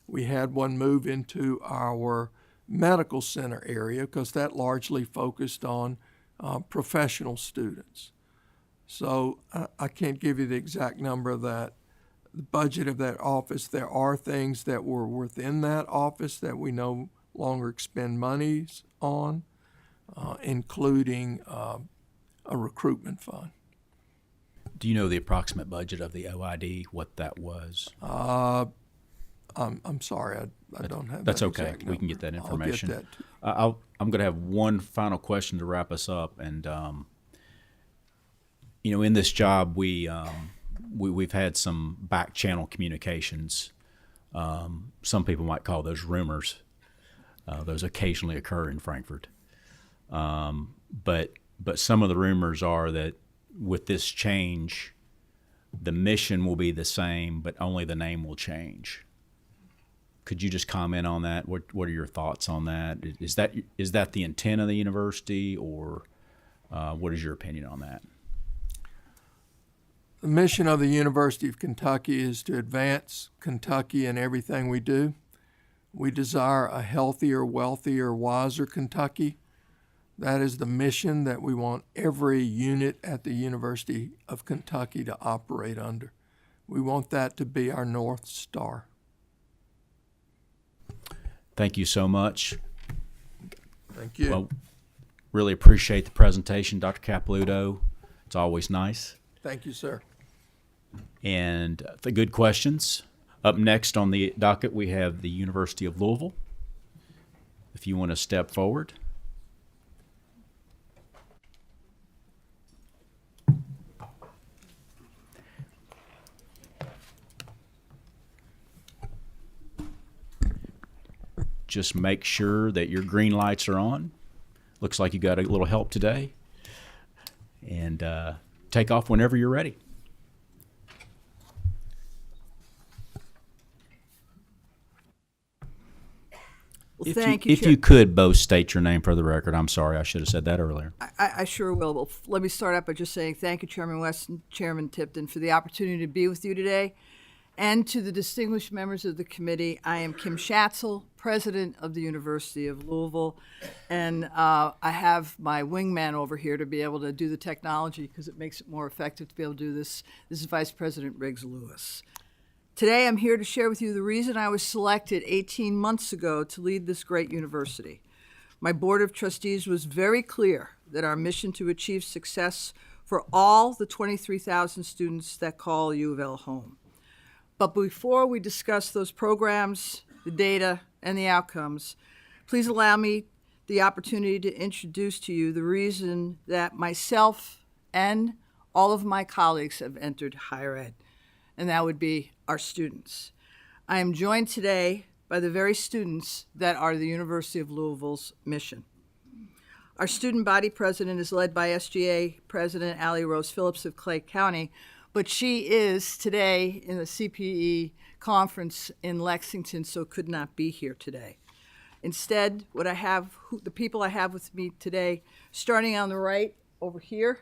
We had one move into our medical center area because that largely focused on professional students. So I can't give you the exact number of that, the budget of that office. There are things that were within that office that we no longer expend monies on, including a recruitment fund. Do you know the approximate budget of the OID, what that was? I'm sorry, I don't have That's that okay. exact We can get that number. information. I'll get that. I'm going to have one final question to wrap us up. And, in this job, we've had some back channel communications. Some people might call those rumors. Those occasionally occur in Frankfurt. But some of the rumors are that with this change, the mission will be the same, but only the name will change. Could you just comment on that? What are your thoughts on that? Is that the intent of the university, or what is your opinion on that? The mission of the University of Kentucky is to advance Kentucky in everything we do. We desire a healthier, wealthier, wiser Kentucky. That is the mission that we want every unit at the University of Kentucky to operate under. We want that to be our North Star. Thank you so much. Thank you. Well, really appreciate the presentation, Dr. Capilouto. It's always nice. Thank you, sir. And the good questions. Up next on the docket, we have the University of Louisville. If you want to step forward. Just make sure that your green lights are on. Looks like you got a little help today. And take off whenever you're ready. Well, thank you. If you could both state your name for the record. I'm sorry, I should have said that earlier. I sure will. Well, let me start out by just saying thank you, Chairman West and Chairman Tipton, for the opportunity to be with you today. And to the distinguished members of the committee, I am Kim Schatzel, president of the University of Louisville, and I have my wingman over here to be able to do the technology because it makes it more effective to be able to do this. This is Vice President Riggs Lewis. Today I'm here to share with you the reason I was selected 18 months ago to lead this great university. My board of trustees was very clear that our mission to achieve success for all the 23,000 students that call U of L home. But before we discuss those programs, the data, and the outcomes, please allow me the opportunity to introduce to you the reason that myself and all of my colleagues have entered higher ed, and that would be our students. I am joined today by the very students that are the University of Louisville's mission. Our student body president is led by SGA President Allie Rose Phillips of Clay County, but she is today in the CPE conference in Lexington, so could not be here today. Instead, the people I have with me today, starting on the right over here,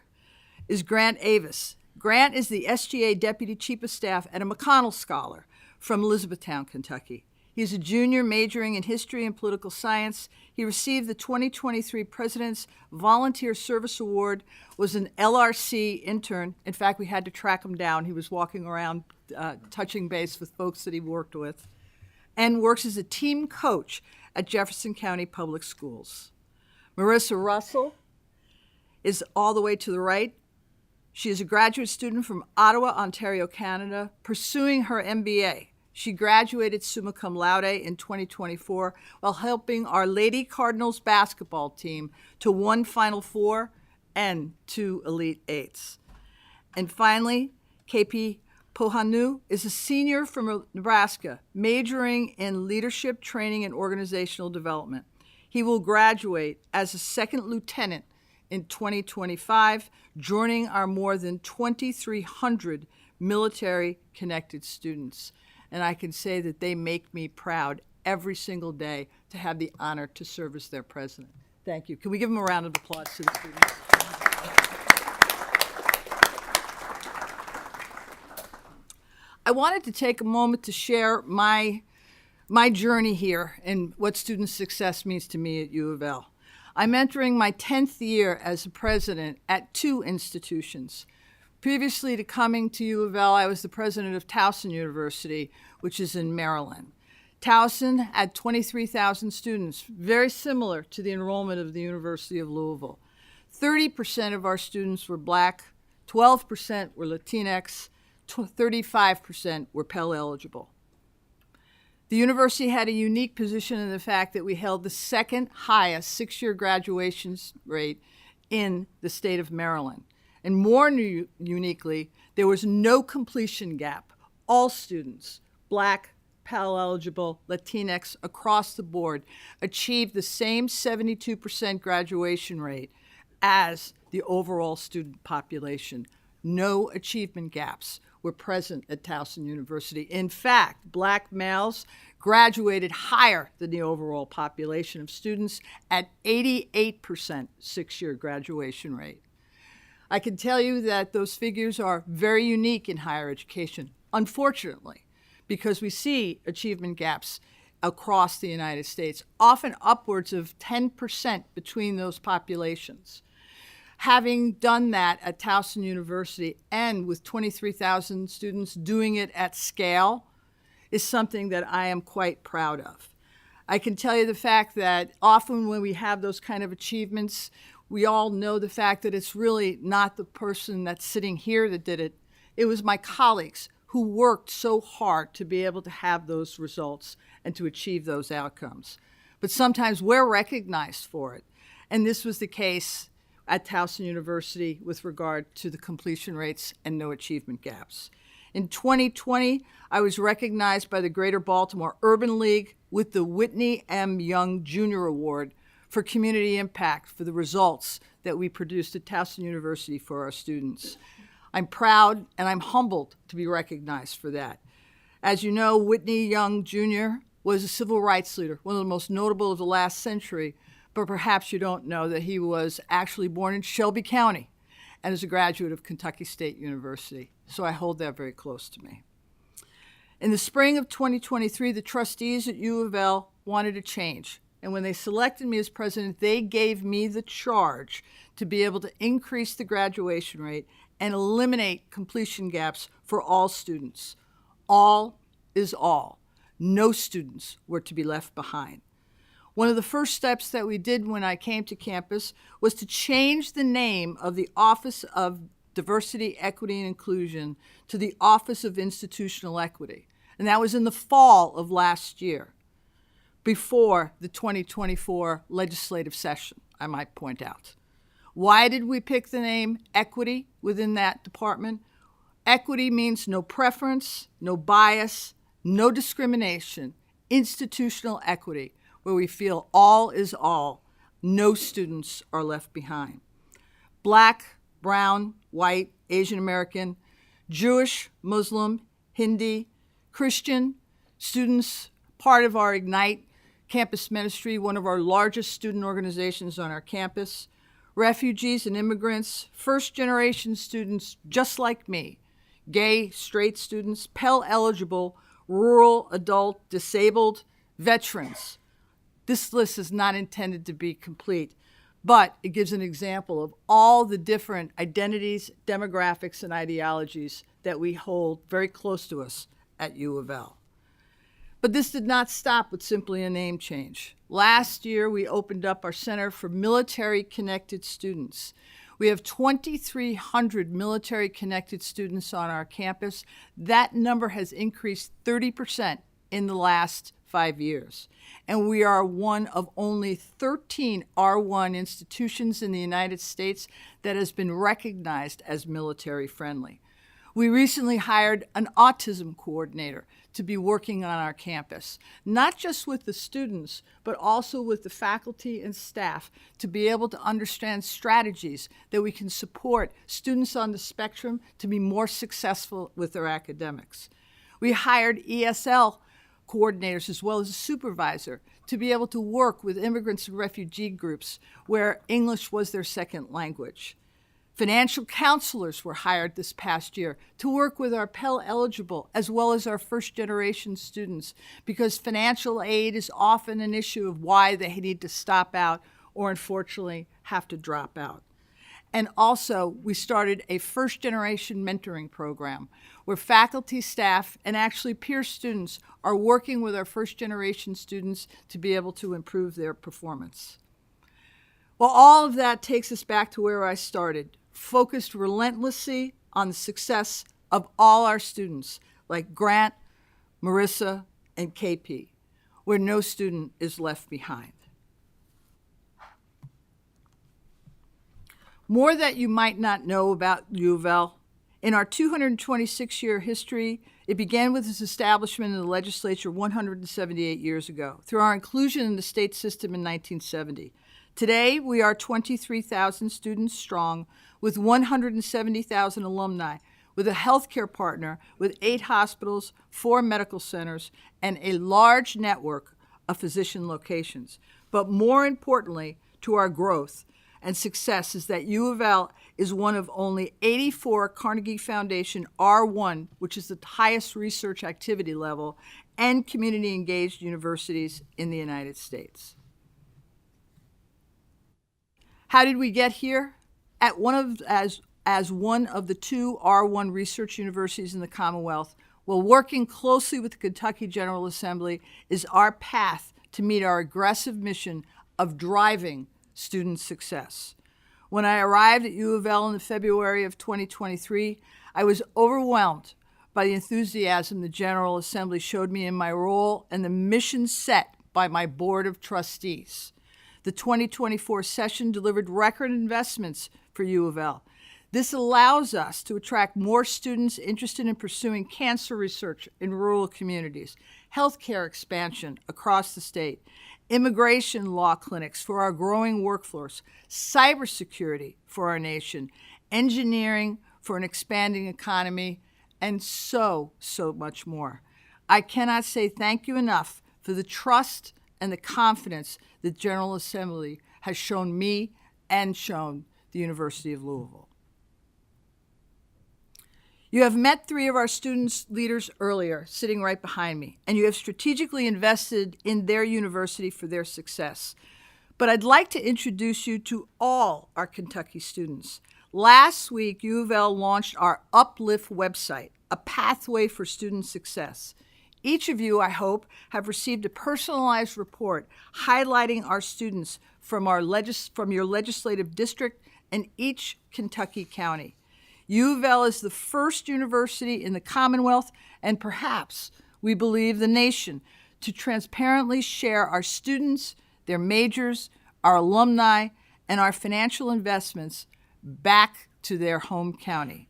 is Grant Avis. Grant is the SGA Deputy Chief of Staff and a McConnell Scholar from Elizabethtown, Kentucky. He's a junior majoring in history and political science. He received the 2023 President's Volunteer Service Award, was an LRC intern. In fact, we had to track him down. He was walking around touching base with folks that he worked with, and works as a team coach at Jefferson County Public Schools. Marissa Russell is all the way to the right. She is a graduate student from Ottawa, Ontario, Canada, pursuing her MBA. She graduated summa cum laude in 2024 while helping our Lady Cardinals basketball team to 1 Final Four and 2 Elite Eights. And finally, KP Pohanu is a senior from Nebraska, majoring in leadership training and organizational development. He will graduate as a second lieutenant in 2025, joining our more than 2,300 military-connected students. And I can say that they make me proud every single day to have the honor to serve as their president. Thank you. Can we give them a round of applause to the students? I wanted to take a moment to share my journey here and what student success means to me at U of L. I'm entering my 10th year as a president at 2 institutions. Previously to coming to U of L, I was the president of Towson University, which is in Maryland. Towson had 23,000 students, very similar to the enrollment of the University of Louisville. 30% of our students were Black, 12% were Latinx, 35% were Pell eligible. The university had a unique position in the fact that we held the second highest 6-year graduation rate in the state of Maryland. And more uniquely, there was no completion gap. All students, Black, Pell eligible, Latinx, across the board, achieved the same 72% graduation rate as the overall student population. No achievement gaps were present at Towson University. In fact, Black males graduated higher than the overall population of students at 88% 6-year graduation rate. I can tell you that those figures are very unique in higher education, unfortunately, because we see achievement gaps across the United States, often upwards of 10% between those populations. Having done that at Towson University and with 23,000 students doing it at scale is something that I am quite proud of. I can tell you the fact that often when we have those kind of achievements, we all know the fact that it's really not the person that's sitting here that did it. It was my colleagues who worked so hard to be able to have those results and to achieve those outcomes. But sometimes we're recognized for it. And this was the case at Towson University with regard to the completion rates and no achievement gaps. In 2020, I was recognized by the Greater Baltimore Urban League with the Whitney M. Young Jr. Award for community impact for the results that we produced at Towson University for our students. I'm proud and I'm humbled to be recognized for that. As you know, Whitney Young Jr. was a civil rights leader, one of the most notable of the last century, but perhaps you don't know that he was actually born in Shelby County and is a graduate of Kentucky State University. So I hold that very close to me. In the spring of 2023, the trustees at U of L wanted a change. And when they selected me as president, they gave me the charge to be able to increase the graduation rate and eliminate completion gaps for all students. All is all. No students were to be left behind. One of the first steps that we did when I came to campus was to change the name of the Office of Diversity, Equity, and Inclusion to the Office of Institutional Equity. And that was in the fall of last year, before the 2024 legislative session, I might point out. Why did we pick the name equity within that department? Equity means no preference, no bias, no discrimination, institutional equity, where we feel all is all, no students are left behind. Black, brown, white, Asian American, Jewish, Muslim, Hindi, Christian, students, part of our Ignite campus ministry, one of our largest student organizations on our campus, refugees and immigrants, first-generation students just like me, gay, straight students, Pell eligible, rural, adult, disabled, veterans. This list is not intended to be complete, but it gives an example of all the different identities, demographics, and ideologies that we hold very close to us at U of L. But this did not stop with simply a name change. Last year, we opened up our Center for Military-Connected Students. We have 2,300 military-connected students on our campus. That number has increased 30% in the last 5 years. And we are one of only 13 R1 institutions in the United States that has been recognized as military-friendly. We recently hired an autism coordinator to be working on our campus, not just with the students, but also with the faculty and staff to be able to understand strategies that we can support students on the spectrum to be more successful with their academics. We hired ESL coordinators as well as a supervisor to be able to work with immigrants and refugee groups where English was their second language. Financial counselors were hired this past year to work with our Pell eligible as well as our first generation students because financial aid is often an issue of why they need to stop out or unfortunately have to drop out. And also, we started a first generation mentoring program where faculty, staff, and actually peer students are working with our first generation students to be able to improve their performance. Well, all of that takes us back to where I started, focused relentlessly on the success of all our students, like Grant, Marissa, and KP, where no student is left behind. More that you might not know about U of L. In our 226-year history, it began with its establishment in the legislature 178 years ago, through our inclusion in the state system in 1970. Today, we are 23,000 students strong, with 170,000 alumni, with a healthcare partner, with 8 hospitals, 4 medical centers, and a large network of physician locations. But more importantly to our growth and success is that U of L is one of only 84 Carnegie Foundation R1, which is the highest research activity level, and community engaged universities in the United States. How did we get here? As one of the 2 R1 research universities in the Commonwealth, while working closely with the Kentucky General Assembly is our path to meet our aggressive mission of driving student success. When I arrived at U of L in February of 2023, I was overwhelmed by the enthusiasm the General Assembly showed me in my role and the mission set by my Board of Trustees. The 2024 session delivered record investments for U of L. This allows us to attract more students interested in pursuing cancer research in rural communities, healthcare expansion across the state, immigration law clinics for our growing workforce, cybersecurity for our nation, engineering for an expanding economy, and so much more. I cannot say thank you enough for the trust and the confidence the General Assembly has shown me and shown the University of Louisville. You have met 3 of our students' leaders earlier, sitting right behind me, and you have strategically invested in their university for their success. But I'd like to introduce you to all our Kentucky students. Last week, U of L launched our Uplift website, a pathway for student success. Each of you, I hope, have received a personalized report highlighting our students from your legislative district and each Kentucky county. U of L is the first university in the Commonwealth, and perhaps, we believe, the nation, to transparently share our students, their majors, our alumni, and our financial investments back to their home county.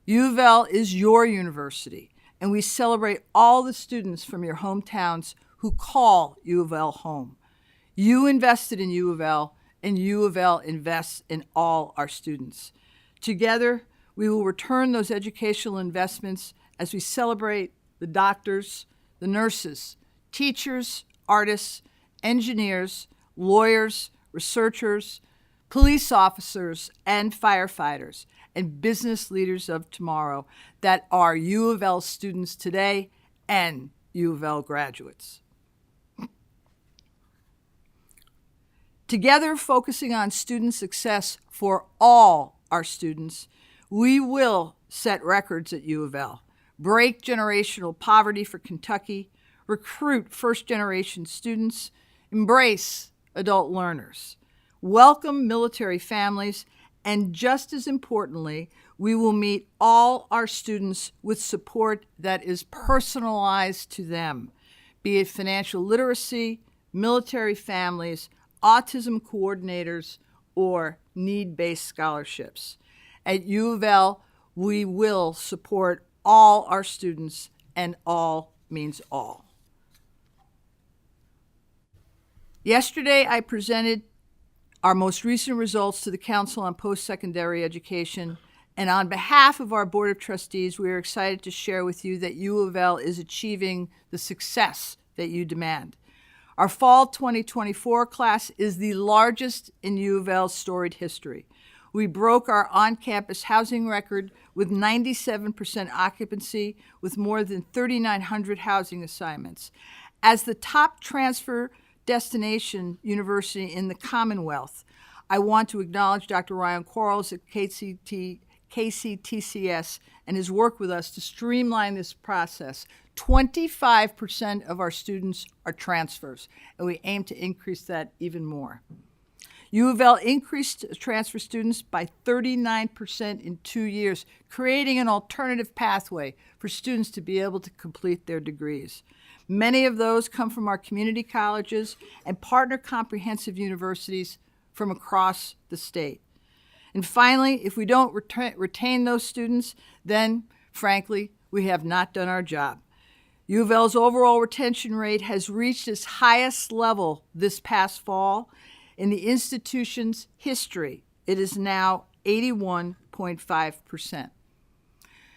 U of L is your university, and we celebrate all the students from your hometowns who call U of L home. You invested in U of L, and U of L invests in all our students. Together, we will return those educational investments as we celebrate the doctors, the nurses, teachers, artists, engineers, lawyers, researchers, police officers, and firefighters, and business leaders of tomorrow that are U of L students today and U of L graduates. Together, focusing on student success for all our students, we will set records at U of L, break generational poverty for Kentucky, recruit first-generation students, embrace adult learners, welcome military families, and just as importantly, we will meet all our students with support that is personalized to them, be it financial literacy, military families, autism coordinators, or need-based scholarships. At U of L, we will support all our students, and all means all. Yesterday, I presented our most recent results to the Council on Postsecondary Education, and on behalf of our Board of Trustees, we are excited to share with you that U of L is achieving the success that you demand. Our fall 2024 class is the largest in U of L's storied history. We broke our on-campus housing record with 97% occupancy with more than 3,900 housing assignments. As the top transfer destination university in the Commonwealth, I want to acknowledge Dr. Ryan Quarles at KCTCS and his work with us to streamline this process. 25% of our students are transfers, and we aim to increase that even more. U of L increased transfer students by 39% in 2 years, creating an alternative pathway for students to be able to complete their degrees. Many of those come from our community colleges and partner comprehensive universities from across the state. And finally, if we don't retain those students, then, frankly, we have not done our job. U of L's overall retention rate has reached its highest level this past fall. In the institution's history, it is now 81.5%.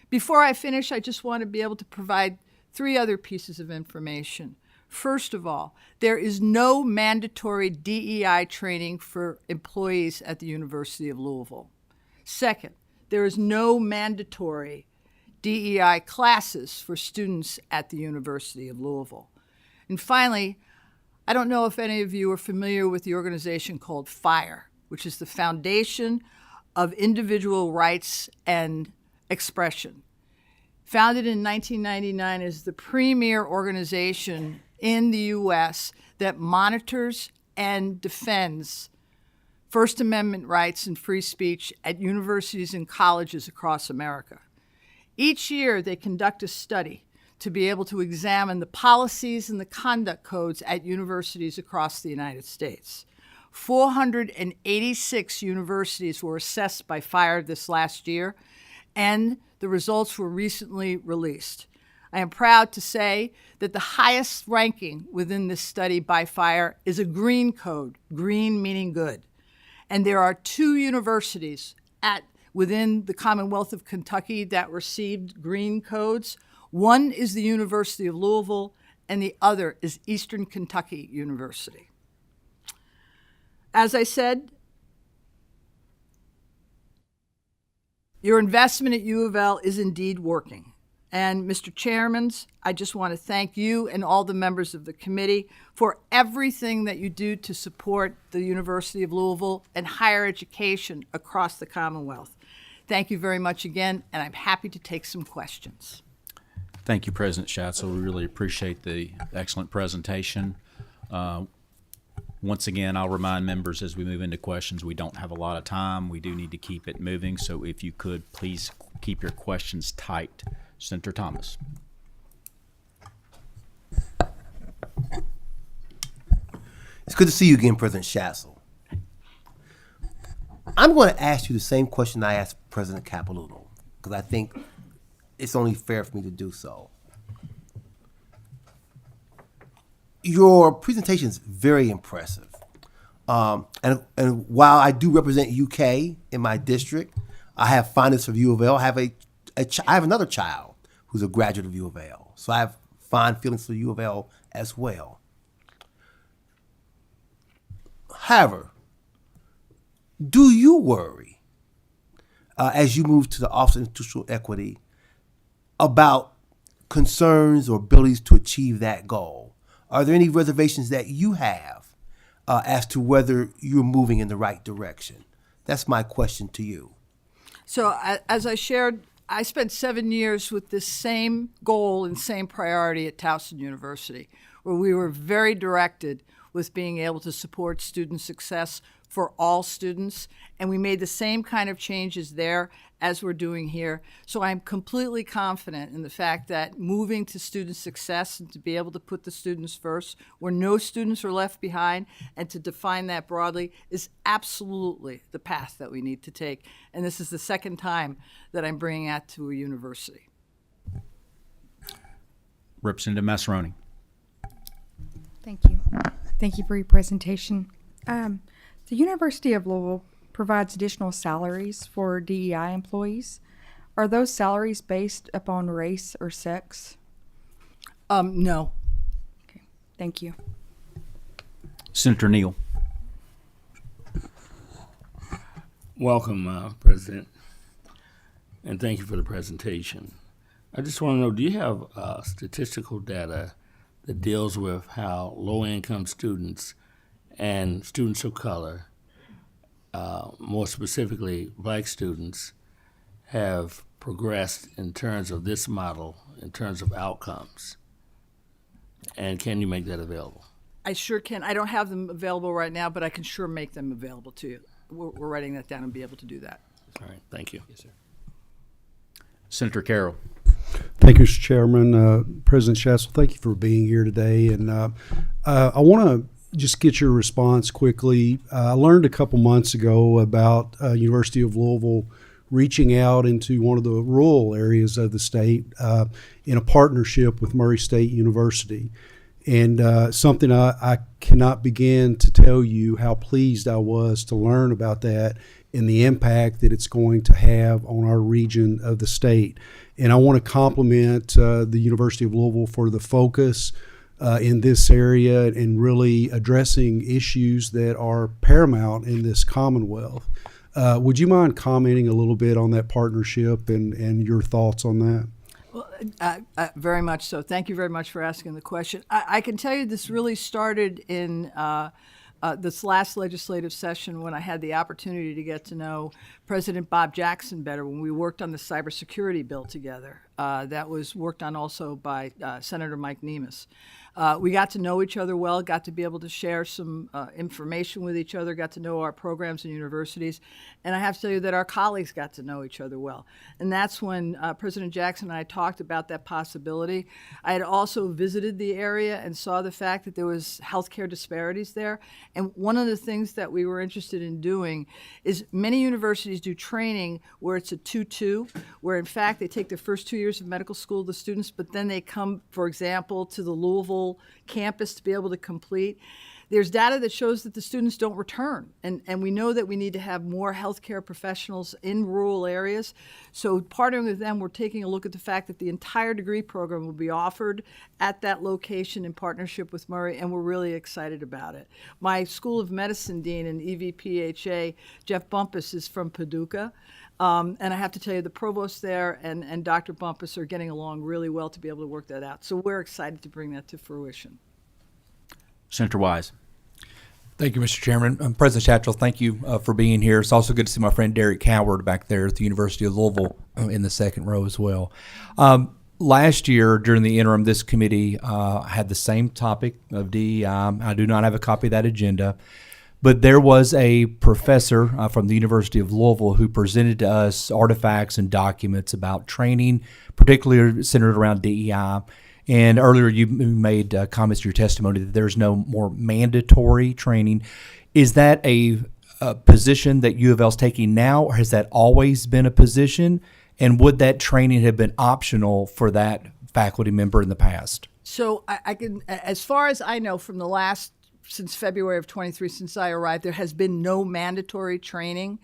Before I finish, I just want to be able to provide 3 other pieces of information. First of all, there is no mandatory DEI training for employees at the University of Louisville. Second, there is no mandatory DEI classes for students at the University of Louisville. And finally, I don't know if any of you are familiar with the organization called FIRE, which is the Foundation of Individual Rights and Expression. Founded in 1999 as the premier organization in the U.S. that monitors and defends First Amendment rights and free speech at universities and colleges across America. Each year, they conduct a study to be able to examine the policies and the conduct codes at universities across the United States. 486 universities were assessed by FIRE this last year, and the results were recently released. I am proud to say that the highest ranking within this study by FIRE is a green code, green meaning good. And there are 2 universities within the Commonwealth of Kentucky that received green codes. One is the University of Louisville, and the other is Eastern Kentucky University. As I said, your investment at U of L is indeed working. And Mr. Chairman, I just want to thank you and all the members of the committee for everything that you do to support the University of Louisville and higher education across the Commonwealth. Thank you very much again, and I'm happy to take some questions. Thank you, President Schatzel. We really appreciate the excellent presentation. Once again, I'll remind members as we move into questions, we don't have a lot of time. We do need to keep it moving, so if you could, please keep your questions tight. Senator Thomas. It's good to see you again, President Schatzel. I'm going to ask you the same question I asked President Capilouto, because I think it's only fair for me to do so. Your presentation is very impressive. And while I do represent UK in my district, I have fondness for U of L. I have another child who's a graduate of U of L. So I have fond feelings for U of L as well. However, do you worry, as you move to the Office of Institutional Equity, about concerns or abilities to achieve that goal? Are there any reservations that you have as to whether you're moving in the right direction? That's my question to you. So as I shared, I spent 7 years with this same goal and same priority at Towson University, where we were very directed with being able to support student success for all students, and we made the same kind of changes there as we're doing here. So I'm completely confident in the fact that moving to student success and to be able to put the students first, where no students are left behind, and to define that broadly is absolutely the path that we need to take. And this is the second time that I'm bringing that to a university. Representative Massaroni. Thank you. Thank you for your presentation. The University of Louisville provides additional salaries for DEI employees. Are those salaries based upon race or sex? No. Okay. Thank you. Senator Neal. Welcome, President, and thank you for the presentation. I just want to know, do you have statistical data that deals with how low-income students and students of color, more specifically black students, have progressed in terms of this model, in terms of outcomes? And can you make that available? I sure can. I don't have them available right now, but I can sure make them available to you. We're writing that down and be able to do that. All right, thank you. Yes, sir. Senator Carroll. Thank you, Mr. Chairman. President Schatzel, thank you for being here today. And I want to just get your response quickly. I learned a couple months ago about University of Louisville reaching out into one of the rural areas of the state in a partnership with Murray State University. And something I cannot begin to tell you how pleased I was to learn about that and the impact that it's going to have on our region of the state. And I want to compliment the University of Louisville for the focus in this area and really addressing issues that are paramount in this Commonwealth. Would you mind commenting a little bit on that partnership and your thoughts on that? Well, very much so. Thank you very much for asking the question. I can tell you this really started in this last legislative session when I had the opportunity to get to know President Bob Jackson better when we worked on the cybersecurity bill together. That was worked on also by Senator Mike Nemes. We got to know each other well, got to be able to share some information with each other, got to know our programs and universities. And I have to tell you that our colleagues got to know each other well. And that's when President Jackson and I talked about that possibility. I had also visited the area and saw the fact that there was healthcare disparities there. And one of the things that we were interested in doing is many universities do training where it's a 2-2, where in fact they take their first 2 years of medical school, the students, but then they come, for example, to the Louisville campus to be able to complete. There's data that shows that the students don't return, and we know that we need to have more healthcare professionals in rural areas. So partnering with them, we're taking a look at the fact that the entire degree program will be offered at that location in partnership with Murray, and we're really excited about it. My School of Medicine dean and EVPHA, Jeff Bumpus, is from Paducah. And I have to tell you, the provost there and Dr. Bumpus are getting along really well to be able to work that out. So we're excited to bring that to fruition. Senator Wise. Thank you, Mr. Chairman. President Schatzel, thank you for being here. It's also good to see my friend Derek Coward back there at the University of Louisville in the second row as well. Last year, during the interim, this committee had the same topic of DEI. I do not have a copy of that agenda. But there was a professor from the University of Louisville who presented to us artifacts and documents about training, particularly centered around DEI. And earlier you made comments to your testimony that there's no more mandatory training. Is that a position that U of L is taking now, or has that always been a position? And would that training have been optional for that faculty member in the past? So I can, as far as I know, from the last since February of 23, since I arrived, there has been no mandatory training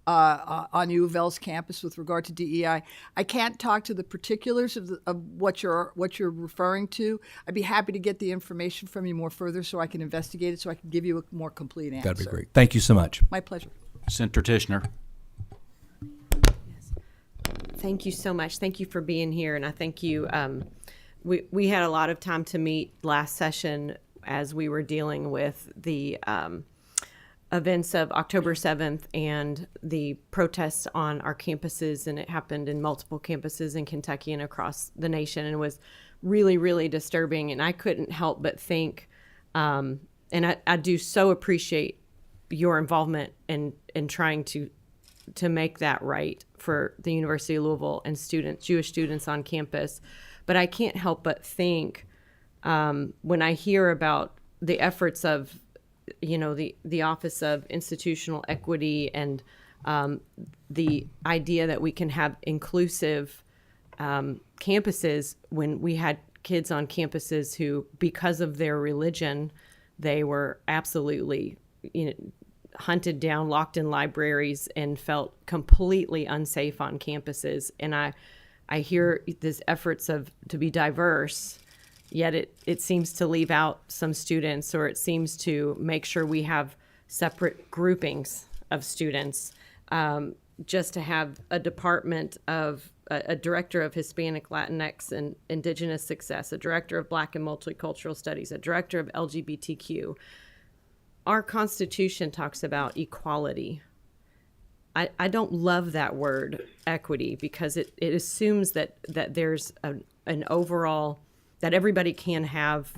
on U of L's campus with regard to DEI. I can't talk to the particulars of what you're referring to. I'd be happy to get the information from you more further so I can investigate it, so I can give you a more complete answer. That'd be great. Thank you so much. My pleasure. Senator Tishner. Yes. Thank you so much. Thank you for being here, and I thank you. We had a lot of time to meet last session as we were dealing with the events of October 7th and the protests on our campuses, and it happened in multiple campuses in Kentucky and across the nation, and it was really, really disturbing. And I couldn't help but think, and I do so appreciate your involvement in trying to make that right for the University of Louisville and Jewish students on campus. But I can't help but think when I hear about the efforts of, the Office of Institutional Equity and the idea that we can have inclusive campuses, when we had kids on campuses who, because of their religion, they were absolutely, hunted down, locked in libraries, and felt completely unsafe on campuses. And I hear these efforts to be diverse, yet it seems to leave out some students, or it seems to make sure we have separate groupings of students. Just to have a department of a director of Hispanic, Latinx, and Indigenous Success, a director of Black and Multicultural Studies, a director of LGBTQ. Our Constitution talks about equality. I don't love that word, equity, because it assumes that there's an overall, that everybody can have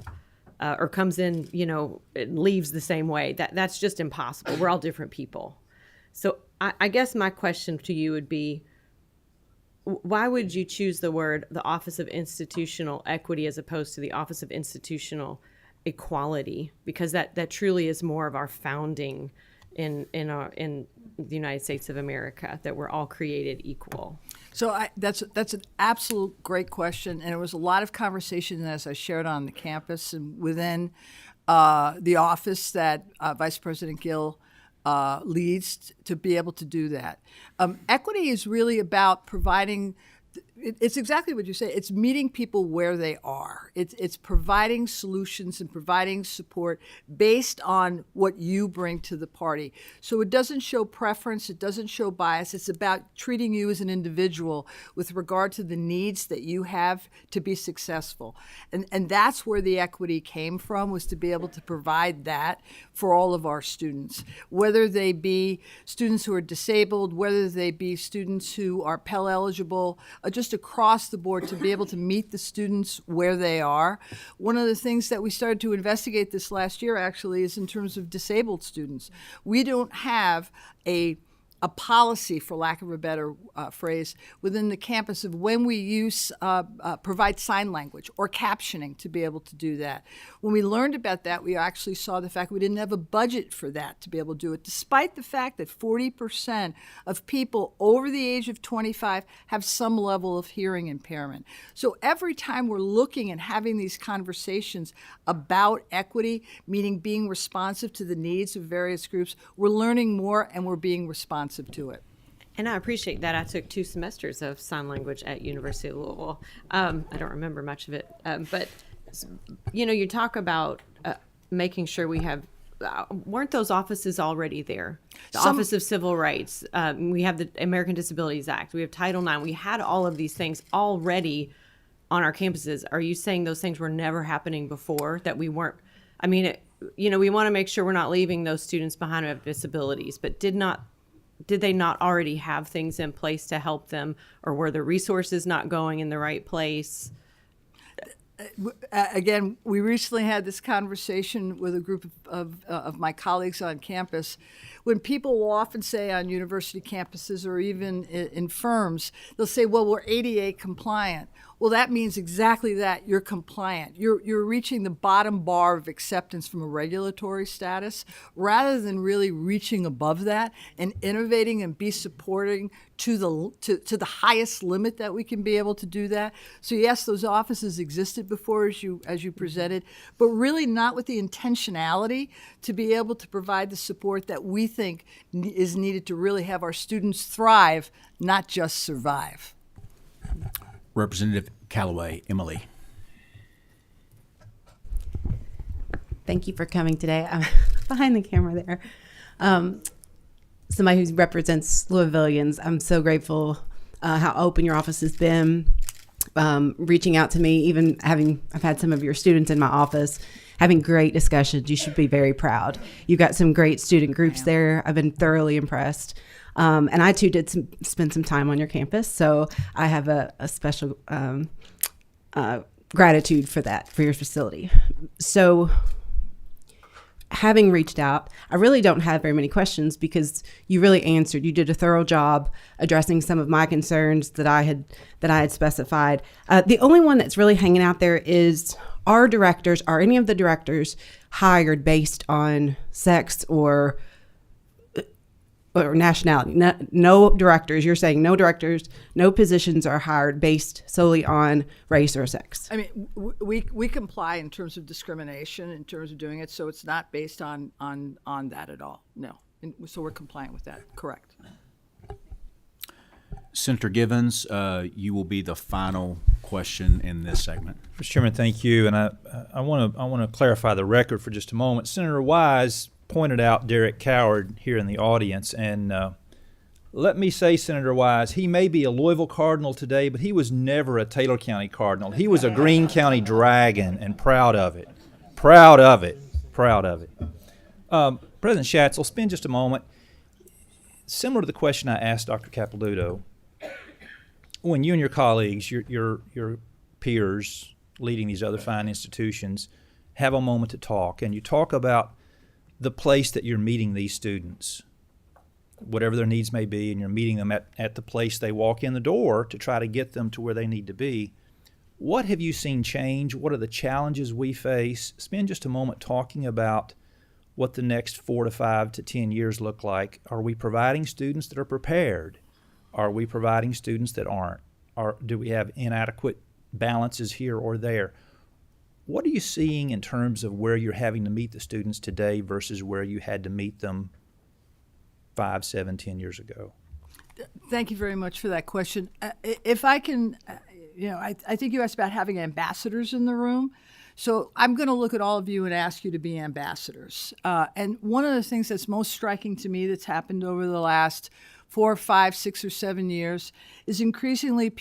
or comes in, and leaves the same way. That's just impossible. We're all different people. So I guess my question to you would be, why would you choose the Office of Institutional Equity as opposed to the Office of Institutional Equality? Because that truly is more of our founding in the United States of America, that we're all created equal. So that's an absolute great question, and it was a lot of conversation as I shared on the campus and within the office that Vice President Gill leads to be able to do that. Equity is really about providing. It's exactly what you say. It's meeting people where they are. It's providing solutions and providing support based on what you bring to the party. So it doesn't show preference. It doesn't show bias. It's about treating you as an individual with regard to the needs that you have to be successful. And that's where the equity came from, was to be able to provide that for all of our students, whether they be students who are disabled, whether they be students who are Pell eligible, just across the board, to be able to meet the students where they are. One of the things that we started to investigate this last year actually is in terms of disabled students. We don't have a policy, for lack of a better phrase, within the campus of when we provide sign language or captioning to be able to do that. When we learned about that, we actually saw the fact we didn't have a budget for that to be able to do it, despite the fact that 40% of people over the age of 25 have some level of hearing impairment. So every time we're looking and having these conversations about equity, meaning being responsive to the needs of various groups, we're learning more and we're being responsive to it. And I appreciate that. I took 2 semesters of sign language at University of Louisville. I don't remember much of it, but you talk about making sure we have. Weren't those offices already there? The Office of Civil Rights. We have the American Disabilities Act. We have Title IX. We had all of these things already on our campuses. Are you saying those things were never happening before? That we weren't? I mean, we want to make sure we're not leaving those students behind who have disabilities, but did they not already have things in place to help them, or were the resources not going in the right place? Again, we recently had this conversation with a group of my colleagues on campus. When people will often say on university campuses or even in firms, they'll say, well, we're ADA compliant. Well, that means exactly that. You're compliant. You're reaching the bottom bar of acceptance from a regulatory status, rather than really reaching above that and innovating and be supporting to the highest limit that we can be able to do that. So yes, those offices existed before, as you presented, but really not with the intentionality to be able to provide the support that we think is needed to really have our students thrive, not just survive. Representative Callaway, Emily. Thank you for coming today. I'm behind the camera there. Somebody who represents Louisvillians, I'm so grateful how open your office has been, reaching out to me, even I've had some of your students in my office, having great discussions. You should be very proud. You've got some great student groups there. I've been thoroughly impressed. And I too did spend some time on your campus, so I have a special gratitude for that, for your facility. So having reached out, I really don't have very many questions because you really answered. You did a thorough job addressing some of my concerns that I had specified. The only one that's really hanging out there is, are any of the directors hired based on sex or nationality? No directors. You're saying no directors, no positions are hired based solely on race or sex. I mean, we comply in terms of discrimination, in terms of doing it, so it's not based on that at all. No, so we're compliant with that. Correct. Senator Givens, you will be the final question in this segment. Mr. Chairman, thank you. And I want to clarify the record for just a moment. Senator Wise pointed out Derek Coward here in the audience, and let me say, Senator Wise, he may be a Louisville Cardinal today, but he was never a Taylor County Cardinal. He was a Greene County Dragon, and proud of it. Proud of it. Proud of it. President Schatz, I'll spend just a moment. Similar to the question I asked Dr. Capilouto, when you and your colleagues, your peers leading these other fine institutions, have a moment to talk, and you talk about the place that you're meeting these students, whatever their needs may be, and you're meeting them at the place they walk in the door to try to get them to where they need to be. What have you seen change? What are the challenges we face? Spend just a moment talking about what the next 4 to 5 to 10 years look like. Are we providing students that are prepared? Are we providing students that aren't? Do we have inadequate balances here or there? What are you seeing in terms of where you're having to meet the students today versus where you had to meet them 5, 7, 10 years ago? Thank you very much for that question. If I can, I think you asked about having ambassadors in the room. So I'm going to look at all of you and ask you to be ambassadors. And one of the things that's most striking to me that's happened over the last 4, 5, 6, or 7 years is increasingly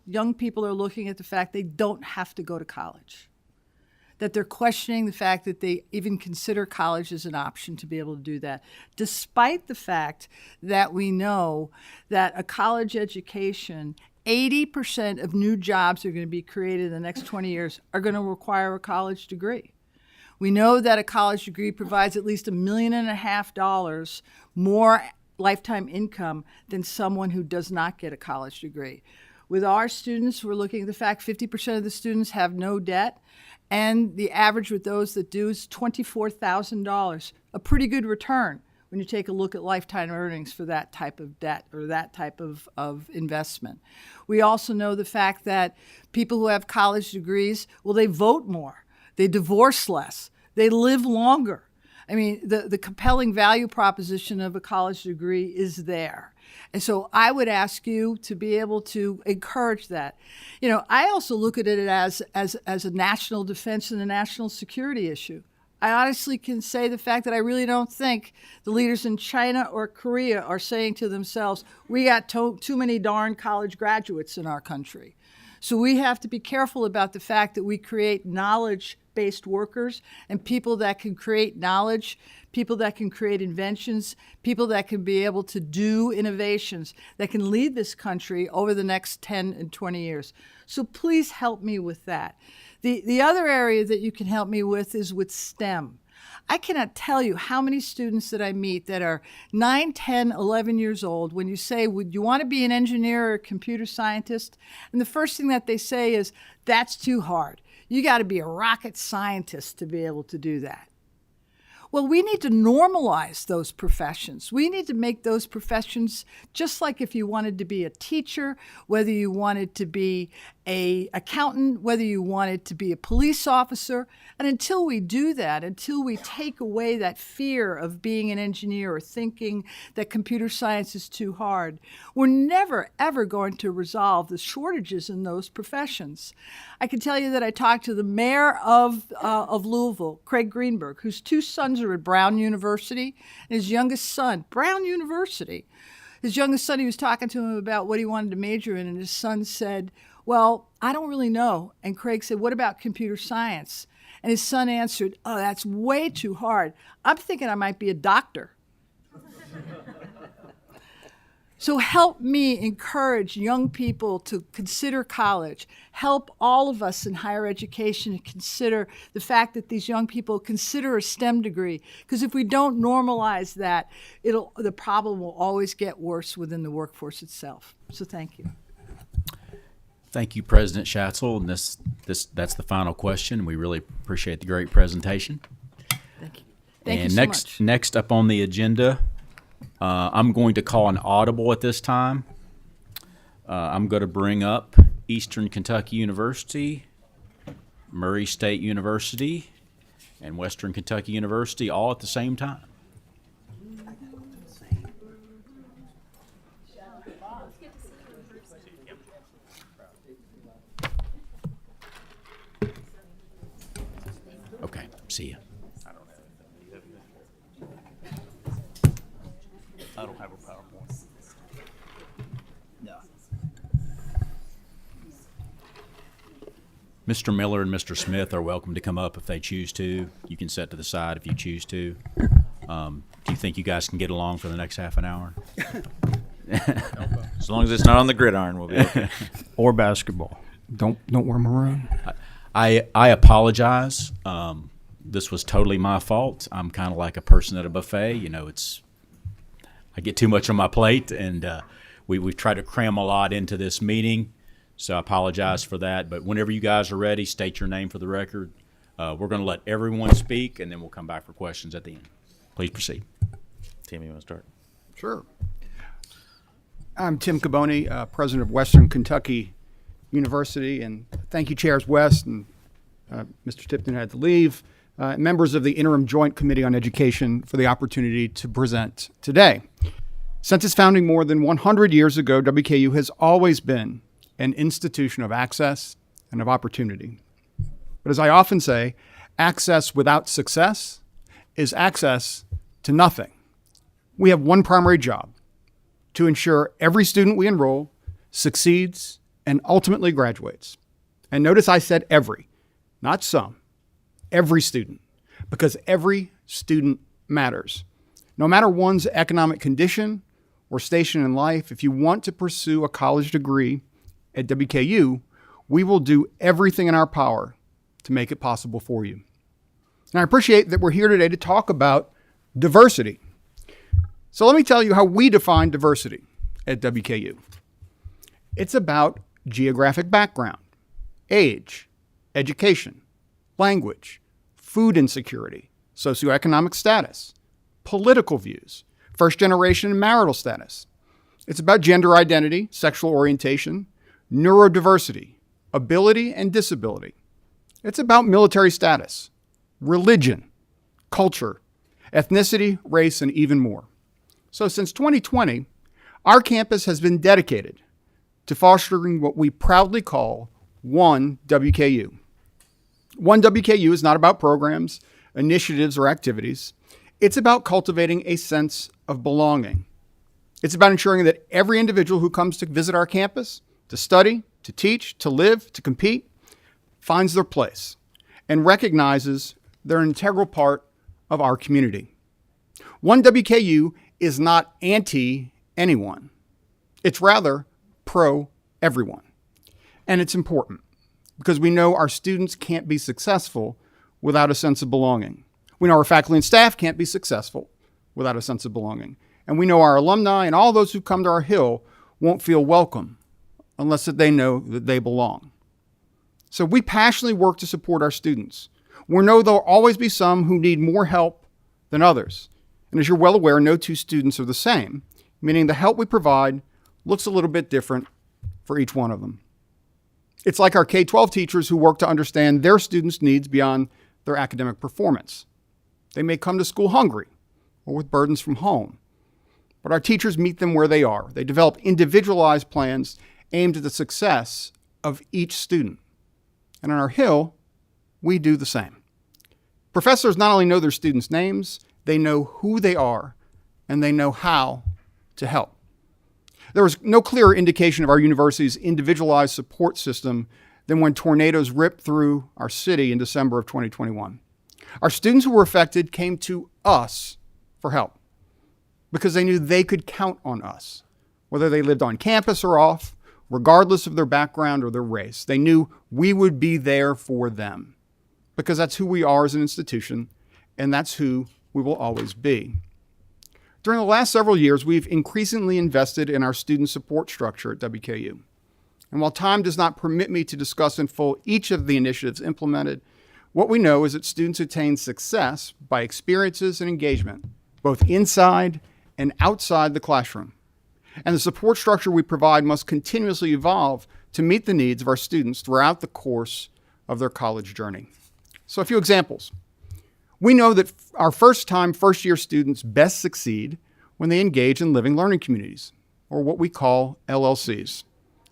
young people are looking at the fact they don't have to go to college, that they're questioning the fact that they even consider college as an option to be able to do that, despite the fact that we know that a college education, 80% of new jobs that are going to be created in the next 20 years are going to require a college degree. We know that a college degree provides at least $1.5 million more lifetime income than someone who does not get a college degree. With our students, we're looking at the fact 50% of the students have no debt, and the average with those that do is $24,000, a pretty good return when you take a look at lifetime earnings for that type of debt or that type of investment. We also know the fact that people who have college degrees, well, they vote more, they divorce less, they live longer. I mean, the compelling value proposition of a college degree is there. And so I would ask you to be able to encourage that. I also look at it as a national defense and a national security issue. I honestly can say the fact that I really don't think the leaders in China or Korea are saying to themselves, we got too many darn college graduates in our country. So we have to be careful about the fact that we create knowledge-based workers and people that can create knowledge, people that can create inventions, people that can be able to do innovations that can lead this country over the next 10 and 20 years. So please help me with that. The other area that you can help me with is with STEM. I cannot tell you how many students that I meet that are 9, 10, 11 years old when you say, would you want to be an engineer or a computer scientist? And the first thing that they say is, that's too hard. You got to be a rocket scientist to be able to do that. Well, we need to normalize those professions. We need to make those professions just like if you wanted to be a teacher, whether you wanted to be an accountant, whether you wanted to be a police officer. And until we do that, until we take away that fear of being an engineer or thinking that computer science is too hard, we're never, ever going to resolve the shortages in those professions. I can tell you that I talked to the mayor of Louisville, Craig Greenberg, whose 2 sons are at Brown University, and his youngest son, Brown University. His youngest son, he was talking to him about what he wanted to major in, and his son said, well, I don't really know. And Craig said, what about computer science? And his son answered, oh, that's way too hard. I'm thinking I might be a doctor. So help me encourage young people to consider college. Help all of us in higher education to consider the fact that these young people consider a STEM degree. Because if we don't normalize that, the problem will always get worse within the workforce itself. So thank you. Thank you, President Schatzel. And that's the final question. We really appreciate the great presentation. Thank you. Thank you and so much. next up on the agenda, I'm going to call an audible at this time. I'm going to bring up Eastern Kentucky University, Murray State University, and Western Kentucky University all at the same time. Okay, see ya. I don't have a PowerPoint. No. Mr. Miller and Mr. Smith are welcome to come up if they choose to. You can set to the side if you choose to. Do you think you guys can get along for the next half an hour? As long as it's not on the gridiron, we'll be okay. Or basketball. Don't wear maroon. I apologize. This was totally my fault. I'm kind of like a person at a buffet. You know, I get too much on my plate, and we've tried to cram a lot into this meeting, so I apologize for that. But whenever you guys are ready, state your name for the record. We're going to let everyone speak, and then we'll come back for questions at the end. Please proceed. Tim, you want to start? Sure. I'm Tim Caboni, president of Western Kentucky University, and thank you, Chairs West and Mr. Tipton had to leave, members of the Interim Joint Committee on Education for the opportunity to present today. Since its founding more than 100 years ago, WKU has always been an institution of access and of opportunity. But as I often say, access without success is access to nothing. We have one primary job: to ensure every student we enroll succeeds and ultimately graduates. And notice I said every, not some, every student, because every student matters. No matter one's economic condition or station in life, if you want to pursue a college degree at WKU, we will do everything in our power to make it possible for you. And I appreciate that we're here today to talk about diversity. So let me tell you how we define diversity at WKU. It's about geographic background, age, education, language, food insecurity, socioeconomic status, political views, first generation and marital status. It's about gender identity, sexual orientation, neurodiversity, ability and disability. It's about military status, religion, culture, ethnicity, race, and even more. So since 2020, our campus has been dedicated to fostering what we proudly call One WKU. One WKU is not about programs, initiatives, or activities. It's about cultivating a sense of belonging. It's about ensuring that every individual who comes to visit our campus, to study, to teach, to live, to compete, finds their place and recognizes they're an integral part of our community. One WKU is not anti-anyone. It's rather pro-everyone. And it's important because we know our students can't be successful without a sense of belonging. We know our faculty and staff can't be successful without a sense of belonging. And we know our alumni and all those who come to our Hill won't feel welcome unless they know that they belong. So we passionately work to support our students. We know there'll always be some who need more help than others. And as you're well aware, no two students are the same, meaning the help we provide looks a little bit different for each one of them. It's like our K-12 teachers who work to understand their students' needs beyond their academic performance. They may come to school hungry or with burdens from home, but our teachers meet them where they are. They develop individualized plans aimed at the success of each student. And on our Hill, we do the same. Professors not only know their students' names, they know who they are, and they know how to help. There was no clearer indication of our university's individualized support system than when tornadoes ripped through our city in December of 2021. Our students who were affected came to us for help because they knew they could count on us whether they lived on campus or off, regardless of their background or their race. They knew we would be there for them because that's who we are as an institution, and that's who we will always be. During the last several years, we've increasingly invested in our student support structure at WKU. And while time does not permit me to discuss in full each of the initiatives implemented, what we know is that students attain success by experiences and engagement, both inside and outside the classroom. And the support structure we provide must continuously evolve to meet the needs of our students throughout the course of their college journey. So a few examples. We know that our first-time, first-year students best succeed when they engage in living learning communities, or what we call LLCs.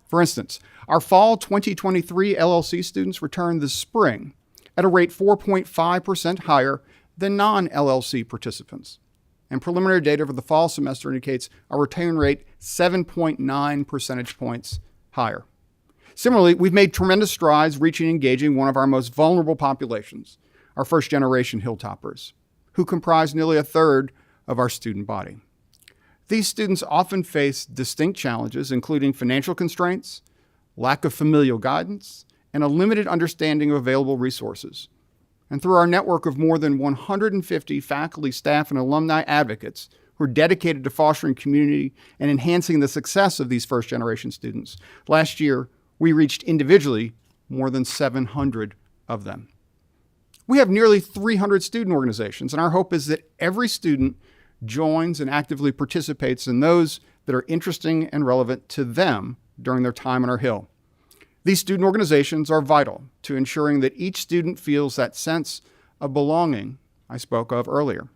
For instance, our fall 2023 LLC students returned this spring at a rate 4.5% higher than non-LLC participants. And preliminary data for the fall semester indicates a return rate 7.9 percentage points higher. Similarly, we've made tremendous strides reaching and engaging one of our most vulnerable populations, our first-generation Hilltoppers, who comprise nearly a third of our student body. These students often face distinct challenges, including financial constraints, lack of familial guidance, and a limited understanding of available resources. And through our network of more than 150 faculty, staff, and alumni advocates who are dedicated to fostering community and enhancing the success of these first-generation students, last year we reached individually more than 700 of them. We have nearly 300 student organizations, and our hope is that every student joins and actively participates in those that are interesting and relevant to them during their time on our Hill. These student organizations are vital to ensuring that each student feels that sense of belonging I spoke of earlier.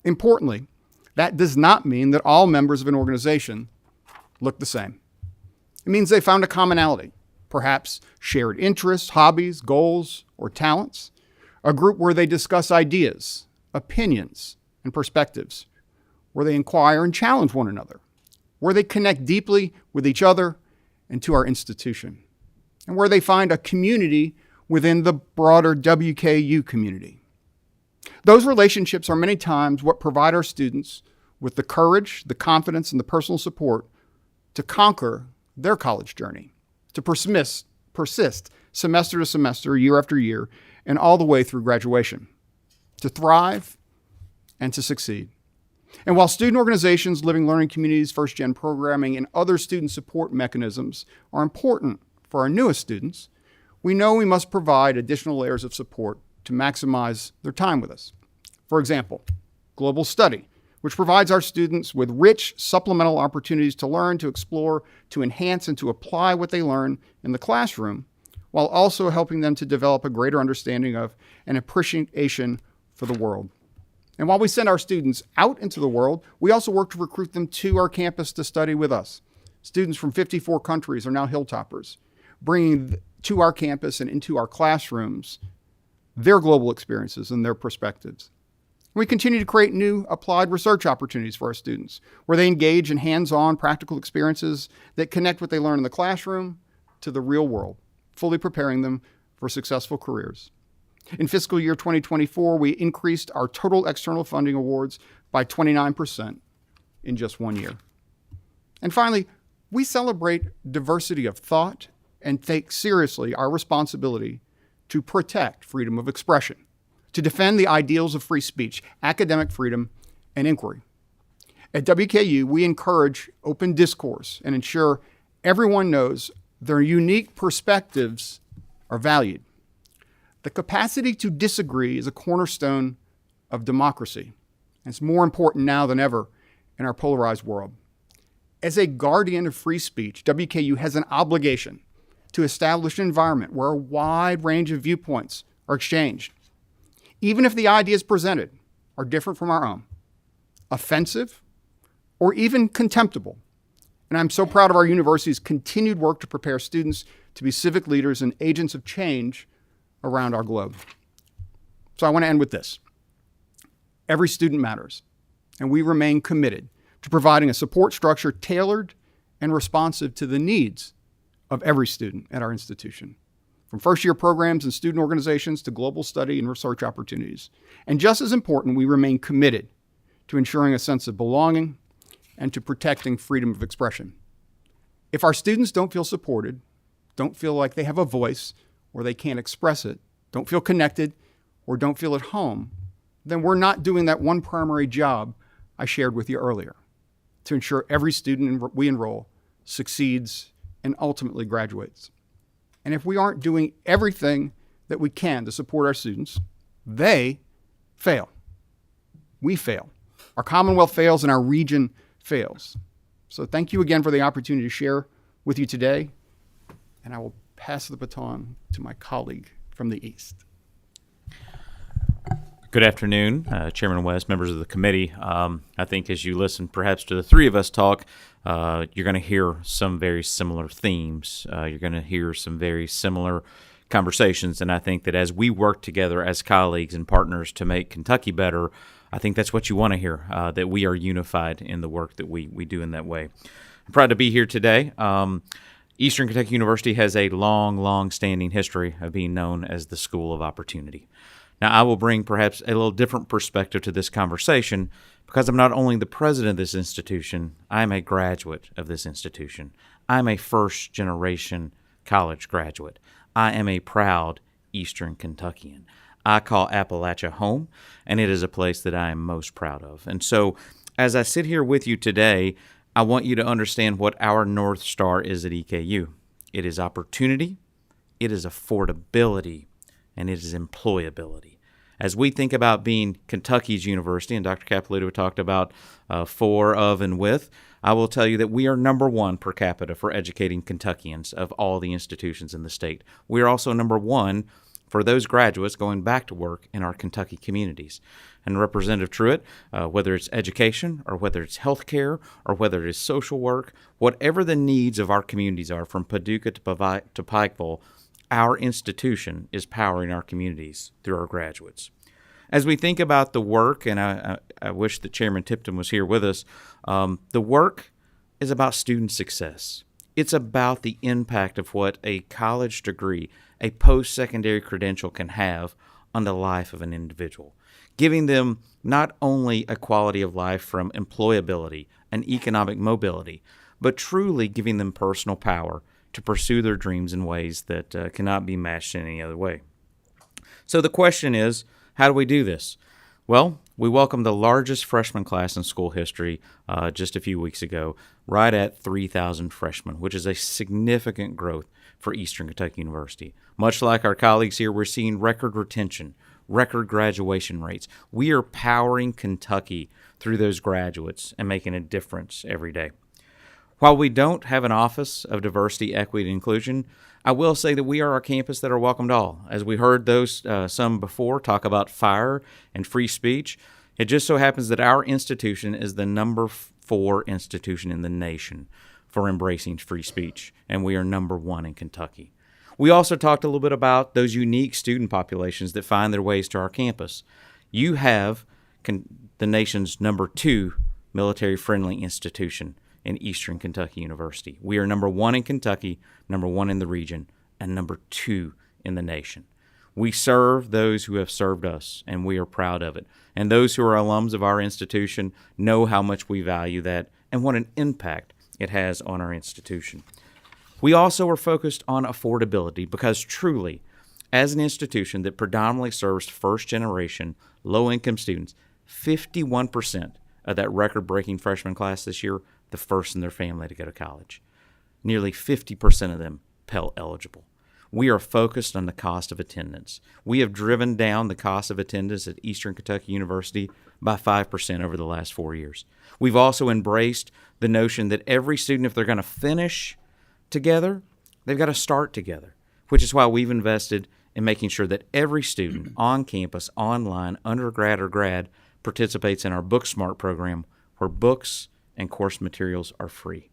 Importantly, that does not mean that all members of an organization look the same. It means they found a commonality, perhaps shared interests, hobbies, goals, or talents, a group where they discuss ideas, opinions, and perspectives, where they inquire and challenge one another, where they connect deeply with each other and to our institution, and where they find a community within the broader WKU community. Those relationships are many times what provide our students with the courage, the confidence, and the personal support to conquer their college journey, to persist semester to semester, year after year, and all the way through graduation, to thrive and to succeed. And while student organizations, living learning communities, first-gen programming, and other student support mechanisms are important for our newest students, we know we must provide additional layers of support to maximize their time with us. For example, Global Study, which provides our students with rich supplemental opportunities to learn, to explore, to enhance, and to apply what they learn in the classroom, while also helping them to develop a greater understanding of and appreciation for the world. And while we send our students out into the world, we also work to recruit them to our campus to study with us. Students from 54 countries are now Hilltoppers, bringing to our campus and into our classrooms their global experiences and their perspectives. We continue to create new applied research opportunities for our students, where they engage in hands-on practical experiences that connect what they learn in the classroom to the real world, fully preparing them for successful careers. In fiscal year 2024, we increased our total external funding awards by 29% in just 1 year. And finally, we celebrate diversity of thought and take seriously our responsibility to protect freedom of expression, to defend the ideals of free speech, academic freedom, and inquiry. At WKU, we encourage open discourse and ensure everyone knows their unique perspectives are valued. The capacity to disagree is a cornerstone of democracy, and it's more important now than ever in our polarized world. As a guardian of free speech, WKU has an obligation to establish an environment where a wide range of viewpoints are exchanged, even if the ideas presented are different from our own, offensive, or even contemptible. And I'm so proud of our university's continued work to prepare students to be civic leaders and agents of change around our globe. So I want to end with this. Every student matters, and we remain committed to providing a support structure tailored and responsive to the needs of every student at our institution, from first-year programs and student organizations to global study and research opportunities. And just as important, we remain committed to ensuring a sense of belonging and to protecting freedom of expression. If our students don't feel supported, don't feel like they have a voice or they can't express it, don't feel connected or don't feel at home, then we're not doing that one primary job I shared with you earlier, to ensure every student we enroll succeeds and ultimately graduates. And if we aren't doing everything that we can to support our students, they fail. We fail. Our Commonwealth fails and our region fails. So thank you again for the opportunity to share with you today, and I will pass the baton to my colleague from the East. Good afternoon, Chairman West, members of the committee. I think as you listen perhaps to the three of us talk, you're going to hear some very similar themes. You're going to hear some very similar conversations, and I think that as we work together as colleagues and partners to make Kentucky better, I think that's what you want to hear, that we are unified in the work that we do in that way. I'm proud to be here today. Eastern Kentucky University has a long-standing history of being known as the School of Opportunity. Now, I will bring perhaps a little different perspective to this conversation because I'm not only the president of this institution, I'm a graduate of this institution. I'm a first-generation college graduate. I am a proud Eastern Kentuckian. I call Appalachia home, and it is a place that I am most proud of. And so, as I sit here with you today, I want you to understand what our North Star is at EKU. It is opportunity, it is affordability, and it is employability. As we think about being Kentucky's university, and Dr. Caputo talked about for, of, and with, I will tell you that we are number one per capita for educating Kentuckians of all the institutions in the state. We are also number one for those graduates going back to work in our Kentucky communities. And Representative Truitt, whether it's education or whether it's healthcare or whether it is social work, whatever the needs of our communities are from Paducah to Pikeville, our institution is powering our communities through our graduates. As we think about the work, and I wish that Chairman Tipton was here with us, the work is about student success. It's about the impact of what a college degree, a post-secondary credential can have on the life of an individual, giving them not only a quality of life from employability and economic mobility, but truly giving them personal power to pursue their dreams in ways that cannot be matched in any other way. So the question is, how do we do this? Well, we welcomed the largest freshman class in school history just a few weeks ago, right at 3,000 freshmen, which is a significant growth for Eastern Kentucky University. Much like our colleagues here, we're seeing record retention, record graduation rates. We are powering Kentucky through those graduates and making a difference every day. While we don't have an Office of Diversity, Equity, and Inclusion, I will say that we are a campus that are welcomed all. As we heard those some before talk about fire and free speech, it just so happens that our institution is the number 4 institution in the nation for embracing free speech, and we are number 1 in Kentucky. We also talked a little bit about those unique student populations that find their ways to our campus. You have the nation's number 2 military-friendly institution in Eastern Kentucky University. We are number 1 in Kentucky, number 1 in the region, and number 2 in the nation. We serve those who have served us, and we are proud of it. And those who are alums of our institution know how much we value that and what an impact it has on our institution. We also are focused on affordability because truly, as an institution that predominantly serves first-generation, low-income students, 51% of that record-breaking freshman class this year, the first in their family to go to college. Nearly 50% of them Pell eligible. We are focused on the cost of attendance. We have driven down the cost of attendance at Eastern Kentucky University by 5% over the last 4 years. We've also embraced the notion that every student, if they're going to finish together, they've got to start together, which is why we've invested in making sure that every student on campus, online, undergrad or grad, participates in our Book Smart program, where books and course materials are free.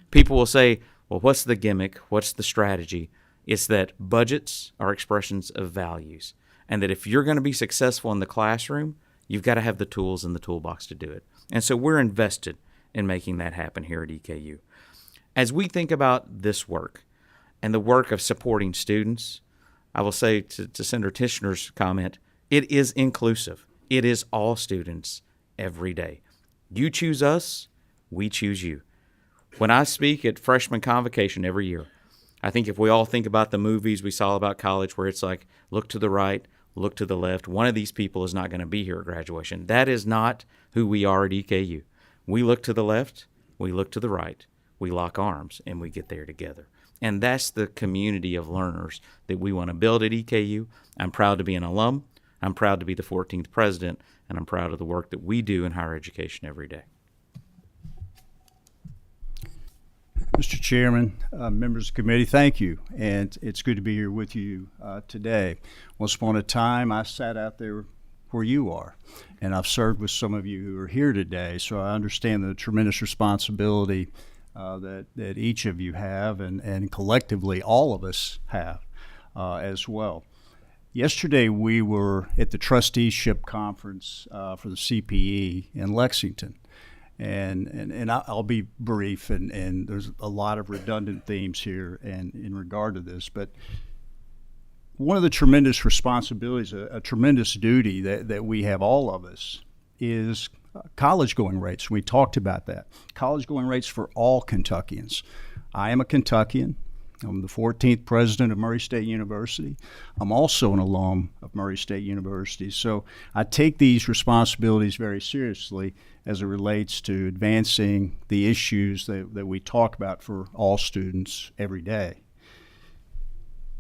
People will say, well, what's the gimmick? What's the strategy? It's that budgets are expressions of values, and that if you're going to be successful in the classroom, you've got to have the tools in the toolbox to do it. And so we're invested in making that happen here at EKU. As we think about this work and the work of supporting students, I will say to Senator Tishner's comment, it is inclusive. It is all students every day. You choose us, We choose you. When I speak at freshman convocation every year, I think if we all think about the movies we saw about college where it's like, look to the right, look to the left, one of these people is not going to be here at graduation. That is not who we are at EKU. We look to the left, we look to the right, we lock arms, and we get there together. And that's the community of learners that we want to build at EKU. I'm proud to be an alum. I'm proud to be the 14th president, and I'm proud of the work that we do in higher education every day. Mr. Chairman, members of the committee, thank you. And it's good to be here with you today. Once upon a time, I sat out there where you are, and I've served with some of you who are here today, so I understand the tremendous responsibility that each of you have, and collectively all of us have as well. Yesterday, we were at the trusteeship conference for the CPE in Lexington. And I'll be brief, and there's a lot of redundant themes here and in regard to this, but one of the tremendous responsibilities, a tremendous duty that we have, all of us, is college going rates. We talked about that. College going rates for all Kentuckians. I am a Kentuckian. I'm the 14th president of Murray State University. I'm also an alum of Murray State University. So I take these responsibilities very seriously as it relates to advancing the issues that we talk about for all students every day.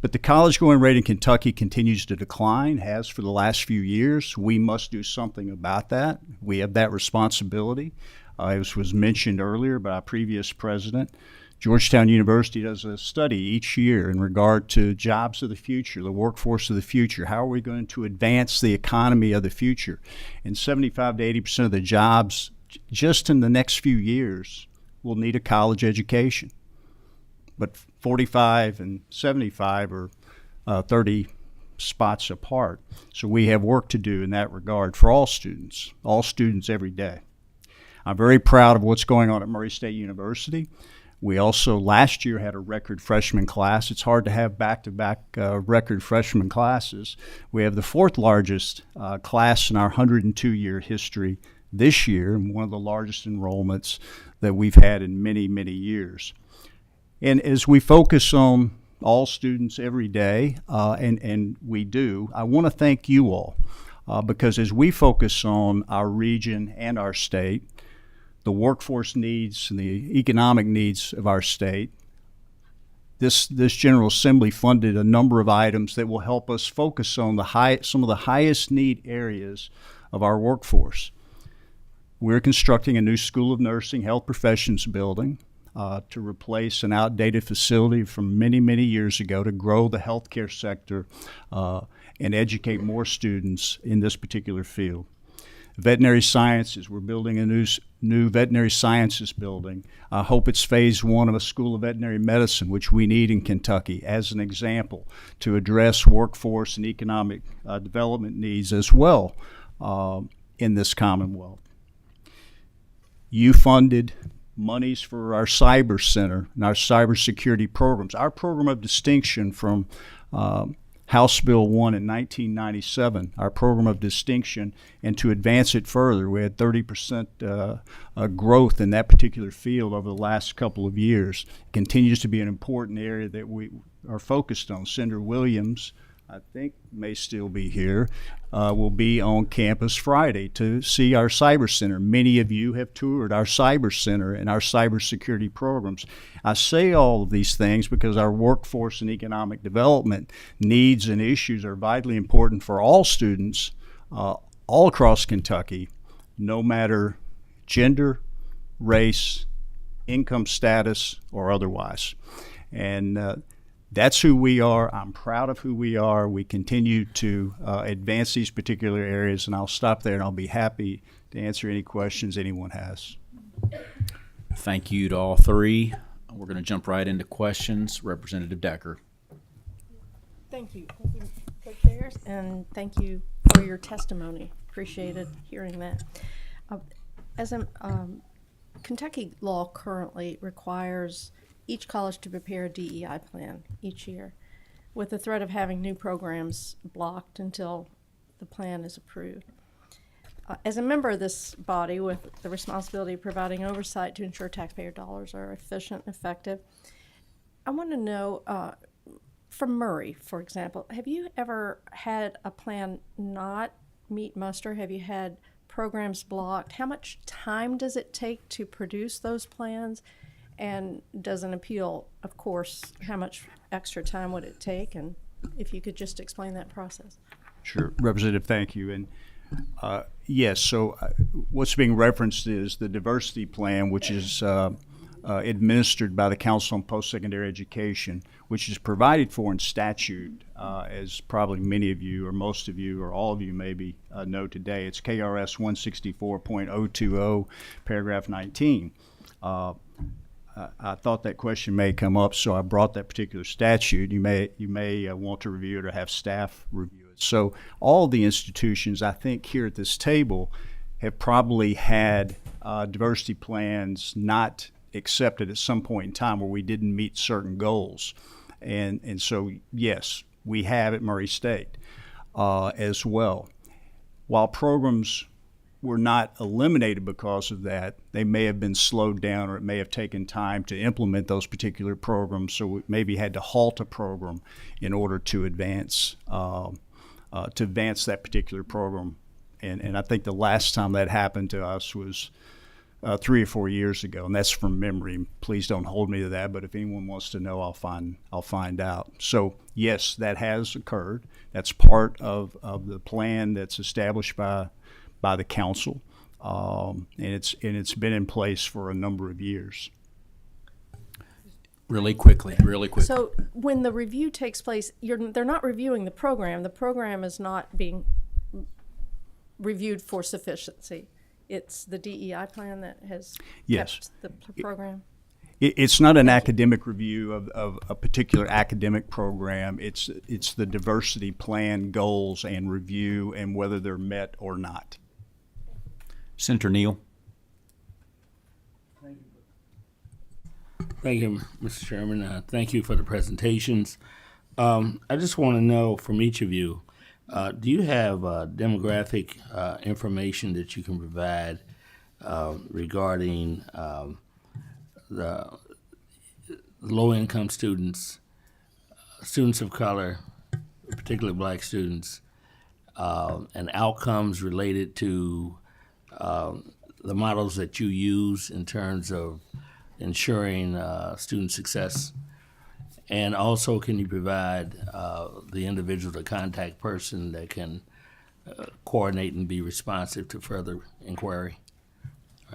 But the college going rate in Kentucky continues to decline, has for the last few years. We must do something about that. We have that responsibility. As was mentioned earlier by our previous president, Georgetown University does a study each year in regard to jobs of the future, the workforce of the future. How are we going to advance the economy of the future? And 75 to 80% of the jobs just in the next few years will need a college education. But 45 and 75 are 30 spots apart. So we have work to do in that regard for all students every day. I'm very proud of what's going on at Murray State University. We also last year had a record freshman class. It's hard to have back-to-back record freshman classes. We have the fourth largest class in our 102-year history this year, and one of the largest enrollments that we've had in many, many years. And as we focus on all students every day, and we do, I want to thank you all because as we focus on our region and our state, the workforce needs and the economic needs of our state, this General Assembly funded a number of items that will help us focus on some of the highest need areas of our workforce. We're constructing a new School of Nursing Health Professions building to replace an outdated facility from many, many years ago to grow the healthcare sector and educate more students in this particular field. Veterinary sciences, we're building a new veterinary sciences building. I hope it's phase one of a School of Veterinary Medicine, which we need in Kentucky as an example to address workforce and economic development needs as well in this Commonwealth. You funded monies for our cyber center and our cybersecurity programs. Our program of distinction from House Bill 1 in 1997, our program of distinction, and to advance it further, we had 30% growth in that particular field over the last couple of years. It continues to be an important area that we are focused on. Senator Williams, I think, may still be here, will be on campus Friday to see our cyber center. Many of you have toured our cyber center and our cybersecurity programs. I say all of these things because our workforce and economic development needs and issues are vitally important for all students all across Kentucky, no matter gender, race, income status, or otherwise. And that's who we are. I'm proud of who we are. We continue to advance these particular areas, and I'll stop there, and I'll be happy to answer any questions anyone has. Thank you to all three. We're going to jump right into questions. Representative Decker. Thank you, co-chairs, and thank you for your testimony. Appreciated hearing that. Kentucky law currently requires each college to prepare a DEI plan each year, with the threat of having new programs blocked until the plan is approved. as a member of this body with the responsibility of providing oversight to ensure taxpayer dollars are efficient and effective, I want to know, from Murray, for example, have you ever had a plan not meet muster? Have you had programs blocked? How much time does it take to produce those plans? And does an appeal, of course, how much extra time would it take? And if you could just explain that process. Sure. Representative, thank you. And yes, so what's being referenced is the diversity plan, which is administered by the Council on Postsecondary Education, which is provided for in statute, as probably many of you or most of you or all of you maybe know today. It's KRS 164.020, paragraph 19. I thought that question may come up, so I brought that particular statute. You may want to review it or have staff review it. So all the institutions, I think, here at this table have probably had diversity plans not accepted at some point in time where we didn't meet certain goals. And so, yes, we have at Murray State as well. While programs were not eliminated because of that, they may have been slowed down, or it may have taken time to implement those particular programs, so we maybe had to halt a program in order to advance that particular program. And I think the last time that happened to us was 3 or 4 years ago, and that's from memory. Please don't hold me to that, but if anyone wants to know, I'll find out. So yes, that has occurred. That's part of the plan that's established by the council, and it's been in place for a number of years. Really quickly. So when the review takes place, they're not reviewing the program. The program is not being reviewed for sufficiency. It's the DEI plan that has kept the program. It's not an academic review of a particular academic program. It's the diversity plan goals and review and whether they're met or not. Senator Neal. Thank you, Mr. Chairman. Thank you for the presentations. I just want to know from each of you, do you have demographic information that you can provide regarding the low-income students, students of color, particularly black students, and outcomes related to the models that you use in terms of ensuring student success? And also, can you provide the individual, the contact person that can coordinate and be responsive to further inquiry?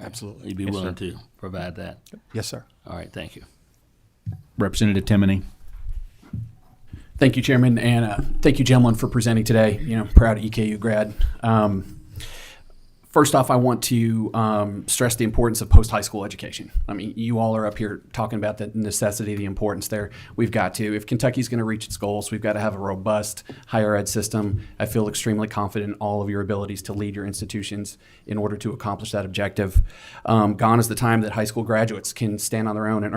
Absolutely. You'd be willing to provide that? Yes, sir. All right, thank you. Representative Timoney. Thank you, Chairman, and thank you, gentlemen, for presenting today. Proud EKU grad. First off, I want to stress the importance of post-high school education. I mean, you all are up here talking about the necessity, the importance there. We've got to. If Kentucky's going to reach its goals, we've got to have a robust higher ed system. I feel extremely confident in all of your abilities to lead your institutions in order to accomplish that objective. Gone is the time that high school graduates can stand on their own and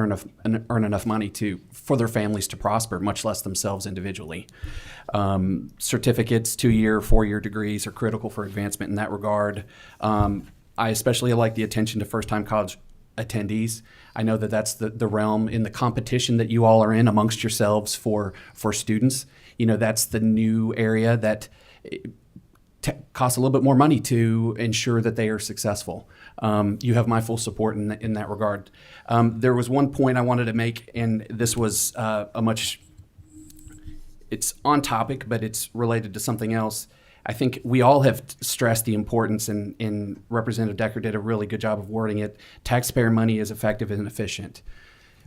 earn enough money for their families to prosper, much less themselves individually. Certificates, 2-year, 4-year degrees are critical for advancement in that regard. I especially like the attention to first-time college attendees. I know that that's the realm in the competition that you all are in amongst yourselves for students. That's the new area that costs a little bit more money to ensure that they are successful. You have my full support in that regard. There was one point I wanted to make, and this was it's on topic, but it's related to something else. I think we all have stressed the importance, and Representative Decker did a really good job of wording it. Taxpayer money is effective and efficient.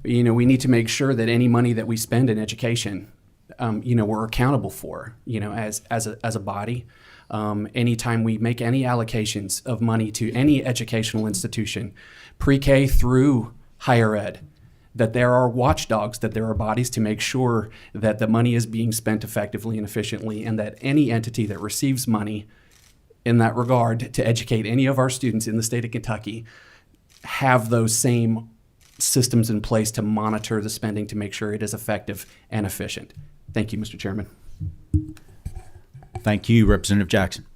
We need to make sure that any money that we spend in education, we're accountable for, as a body. Anytime we make any allocations of money to any educational institution, pre-K through higher ed, that there are watchdogs, that there are bodies to make sure that the money is being spent effectively and efficiently, and that any entity that receives money in that regard to educate any of our students in the state of Kentucky have those same systems in place to monitor the spending to make sure it is effective and efficient. Thank you, Mr. Chairman. Thank you, Representative Jackson.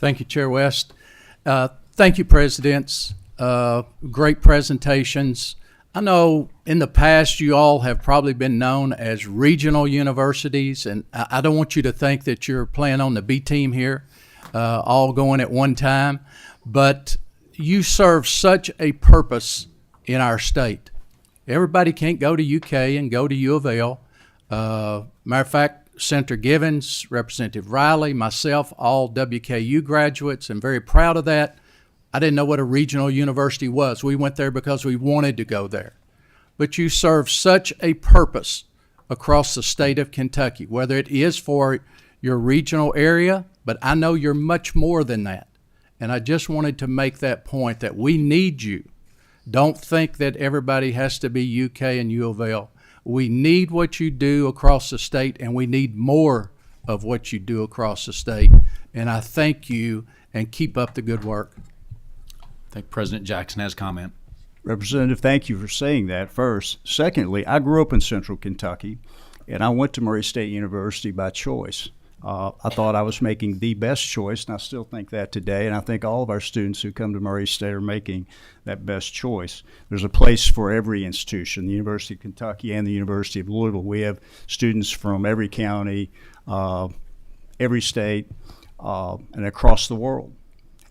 Thank you, Chair West. Thank you, presidents. Great presentations. I know in the past you all have probably been known as regional universities, and I don't want you to think that you're playing on the B team here, all going at one time, but you serve such a purpose in our state. Everybody can't go to UK and go to U of L. Matter of fact, Senator Givens, Representative Riley, myself, all WKU graduates, and very proud of that. I didn't know what a regional university was. We went there because we wanted to go there. But you serve such a purpose across the state of Kentucky, whether it is for your regional area, but I know you're much more than that. And I just wanted to make that point that we need you. Don't think that everybody has to be UK and U of L. We need what you do across the state, and we need more of what you do across the state. And I thank you, and keep up the good work. I think President Jackson has a comment. Representative, thank you for saying that first. Secondly, I grew up in Central Kentucky, and I went to Murray State University by choice. I thought I was making the best choice, and I still think that today, and I think all of our students who come to Murray State are making that best choice. There's a place for every institution, the University of Kentucky and the University of Louisville. We have students from every county, every state, and across the world.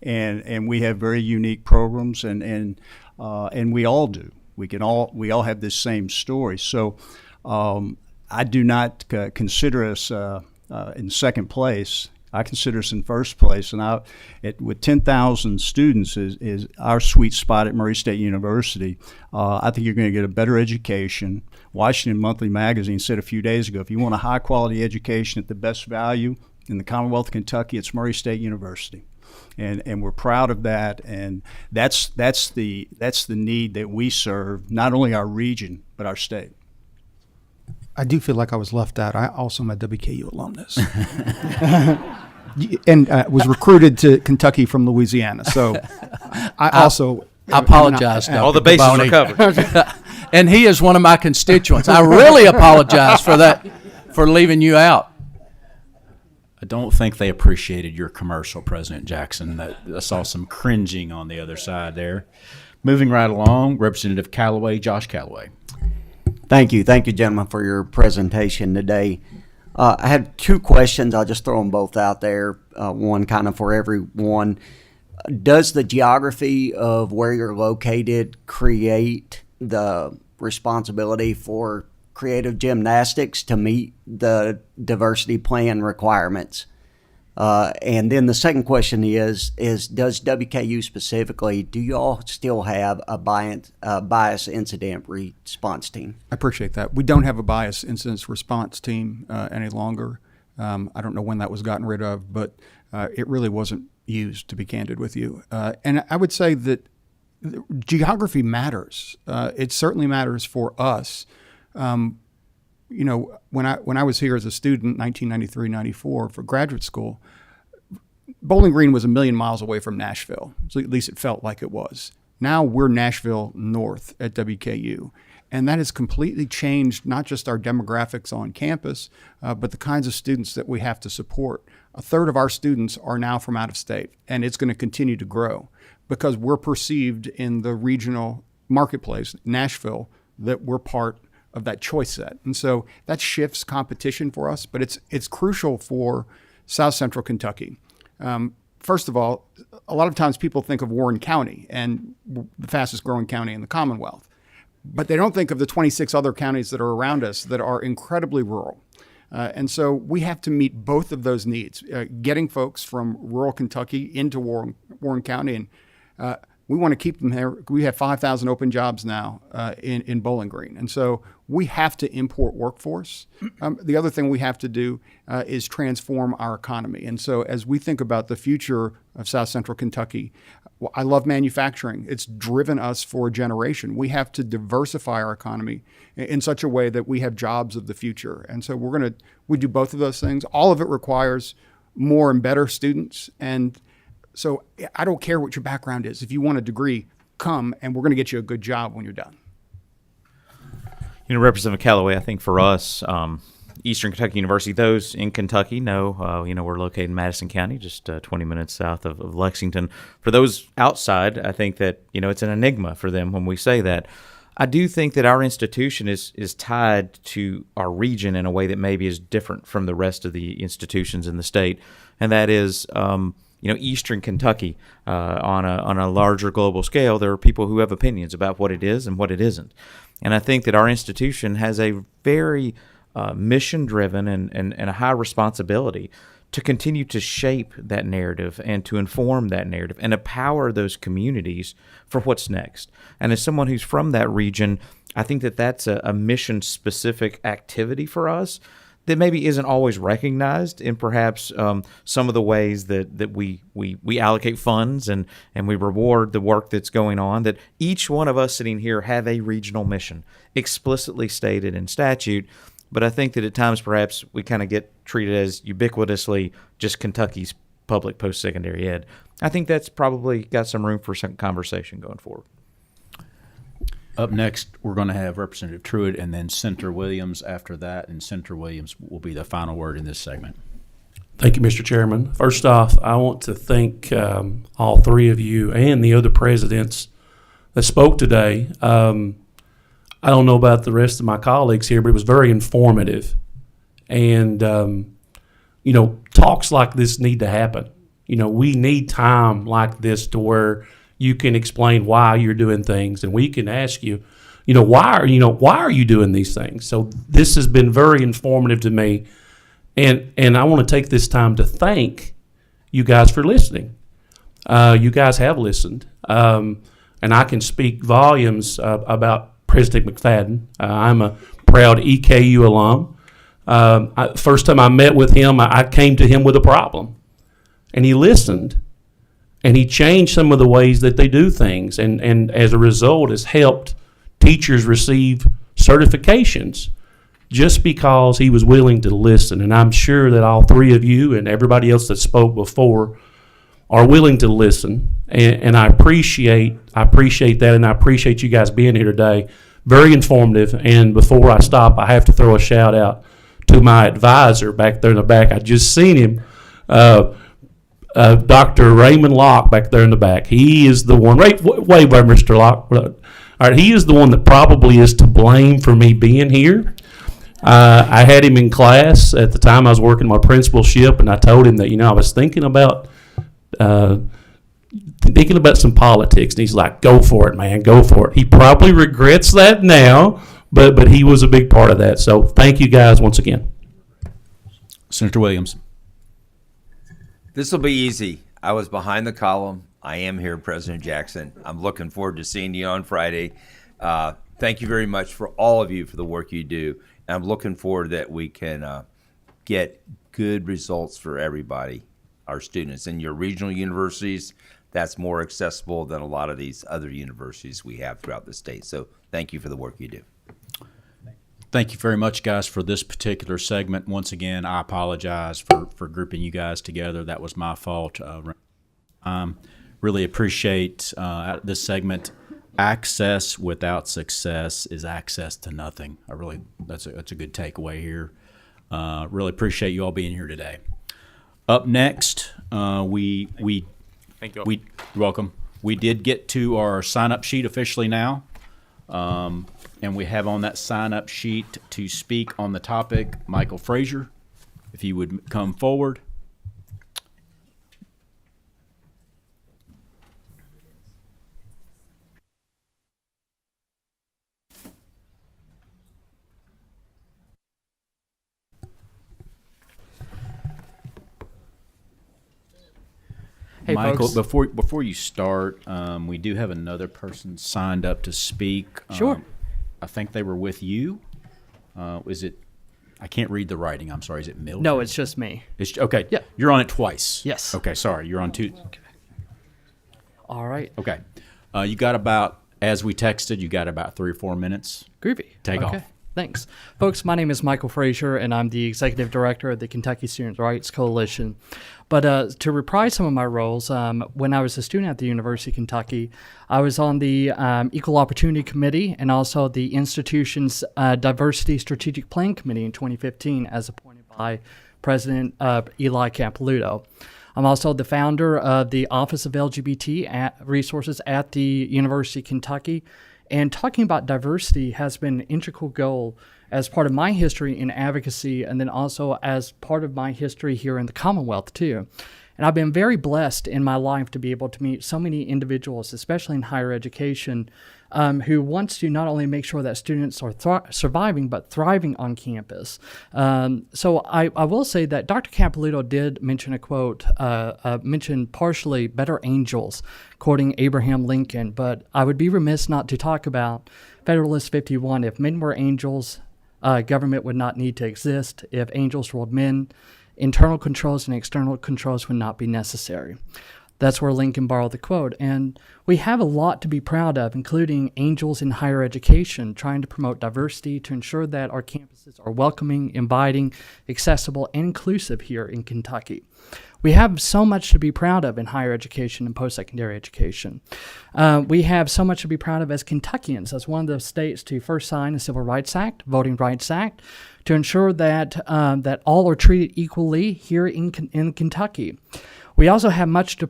And we have very unique programs, and we all do. We all have this same story. So I do not consider us in second place. I consider us in first place. And with 10,000 students is our sweet spot at Murray State University. I think you're going to get a better education. Washington Monthly Magazine said a few days ago, if you want a high quality education at the best value in the Commonwealth of Kentucky, it's Murray State University. And we're proud of that, and that's the need that we serve, not only our region but our state. I do feel like I was left out. I also am a WKU alumnus, and was recruited to Kentucky from Louisiana. So I also apologize. All the bases are covered. And he is one of my constituents. I really apologize for that, for leaving you out. I don't think they appreciated your commercial, President Jackson. I saw some cringing on the other side there. Moving right along, Representative Callaway, Josh Callaway. Thank you, gentlemen, for your presentation today. I have two questions. I'll just throw them both out there, one kind of for everyone. Does the geography of where you're located create the responsibility for creative gymnastics to meet the diversity plan requirements? And then the second question is does WKU specifically, do you all still have a bias incident response team? I appreciate that. We don't have a bias incident response team any longer. I don't know when that was gotten rid of, but it really wasn't used, to be candid with you. And I would say that geography matters. It certainly matters for us. You know, when I was here as a student, 1993-94 for graduate school, Bowling Green was 1 million miles away from Nashville. So at least it felt like it was. Now we're Nashville North at WKU. And that has completely changed not just our demographics on campus, but the kinds of students that we have to support. A third of our students are now from out of state, and it's going to continue to grow because we're perceived in the regional marketplace, Nashville, that we're part of that choice set. And so that shifts competition for us, but it's crucial for South Central Kentucky. First of all, a lot of times people think of Warren County and the fastest growing county in the Commonwealth, but they don't think of the 26 other counties that are around us that are incredibly rural. And so we have to meet both of those needs, getting folks from rural Kentucky into Warren County, and we want to keep them there. We have 5,000 open jobs now in Bowling Green. And so we have to import workforce. The other thing we have to do is transform our economy. And so as we think about the future of South Central Kentucky, I love manufacturing. It's driven us for a generation. We have to diversify our economy in such a way that we have jobs of the future. And so we do both of those things. All of it requires more and better students. And so I don't care what your background is. If you want a degree, come, and we're going to get you a good job when you're done. You know, Representative Callaway, I think for us, Eastern Kentucky University. Those in Kentucky know, we're located in Madison County, just 20 minutes south of Lexington. For those outside, I think that, it's an enigma for them when we say that. I do think that our institution is tied to our region in a way that maybe is different from the rest of the institutions in the state, and that is, Eastern Kentucky. On a larger global scale, there are people who have opinions about what it is and what it isn't, and I think that our institution has a very mission-driven and a high responsibility to continue to shape that narrative and to inform that narrative and empower those communities for what's next. And as someone who's from that region, I think that that's a mission-specific activity for us that maybe isn't always recognized in perhaps some of the ways that we allocate funds and we reward the work that's going on, that each one of us sitting here have a regional mission explicitly stated in statute. But I think that at times perhaps we kind of get treated as ubiquitously just Kentucky's public post-secondary ed. I think that's probably got some room for some conversation going forward. Up next, we're going to have Representative Truitt and then Senator Williams after that, and Senator Williams will be the final word in this segment. Thank you, Mr. Chairman. First off, I want to thank all three of you and the other presidents that spoke today. I don't know about the rest of my colleagues here, but it was very informative. And, talks like this need to happen. We need time like this to where you can explain why you're doing things, and we can ask you, why are you doing these things? So this has been very informative to me. And I want to take this time to thank you guys for listening. You guys have listened. And I can speak volumes about President McFadden. I'm a proud EKU alum. First time I met with him, I came to him with a problem. And he listened. And he changed some of the ways that they do things. And as a result, has helped teachers receive certifications just because he was willing to listen. And I'm sure that all three of you and everybody else that spoke before are willing to listen. And I appreciate that, and I appreciate you guys being here today. Very informative. And before I stop, I have to throw a shout out to my advisor back there in the back. I just seen him, Dr. Raymond Locke back there in the back. He is the one, wait, Mr. Locke. All right, he is the one that probably is to blame for me being here. I had him in class at the time I was working my principalship, and I told him that, I was thinking about some politics, and he's like, go for it, man, go for it. He probably regrets that now, but he was a big part of that. So thank you guys once again. Senator Williams. This will be easy. I was behind the column. I am here, President Jackson. I'm looking forward to seeing you on Friday. Thank you very much for all of you for the work you do. And I'm looking forward that we can get good results for everybody, our students. In your regional universities, that's more accessible than a lot of these other universities we have throughout the state. So thank you for the work you do. Thank you very much, guys, for this particular segment. Once again, I apologize for grouping you guys together. That was my fault. Really appreciate this segment. Access without success is access to nothing. That's a good takeaway here. Really appreciate you all being here today. Up next, Thank you. You're welcome. We did get to our sign-up sheet officially now. And we have on that sign-up sheet to speak on the topic, Michael Frazier, if you would come forward. Hey, Michael, folks. before you start, we do have another person signed up to speak. Sure. I think they were with you. Is it? I can't read the writing. I'm sorry. Is it Mildred? No, it's just me. It's okay. Yeah. You're on it twice. Yes. Okay. Sorry. You're on two. Okay. All right. Okay. You got about, as we texted, you got about 3 or 4 minutes. Groovy. Take off. Thanks. Folks, my name is Michael Frazier, and I'm the Executive Director of the Kentucky Student Rights Coalition. But to reprise some of my roles, when I was a student at the University of Kentucky, I was on the Equal Opportunity Committee and also the institution's Diversity Strategic Plan Committee in 2015 as appointed by President Eli Capelouto. I'm also the founder of the Office of LGBT Resources at the University of Kentucky. And talking about diversity has been an integral goal as part of my history in advocacy and then also as part of my history here in the Commonwealth too. And I've been very blessed in my life to be able to meet so many individuals, especially in higher education, who wants to not only make sure that students are surviving, but thriving on campus. So I will say that Dr. Capelouto did mention a quote, mentioned partially better angels, quoting Abraham Lincoln, but I would be remiss not to talk about Federalist 51. If men were angels, government would not need to exist. If angels ruled men, internal controls and external controls would not be necessary. That's where Lincoln borrowed the quote. And we have a lot to be proud of, including angels in higher education, trying to promote diversity to ensure that our campuses are welcoming, inviting, accessible, and inclusive here in Kentucky. We have so much to be proud of in higher education and post-secondary education. We have so much to be proud of as Kentuckians, as one of the states to first sign the Civil Rights Act, Voting Rights Act, to ensure that that all are treated equally here in Kentucky. We also have much to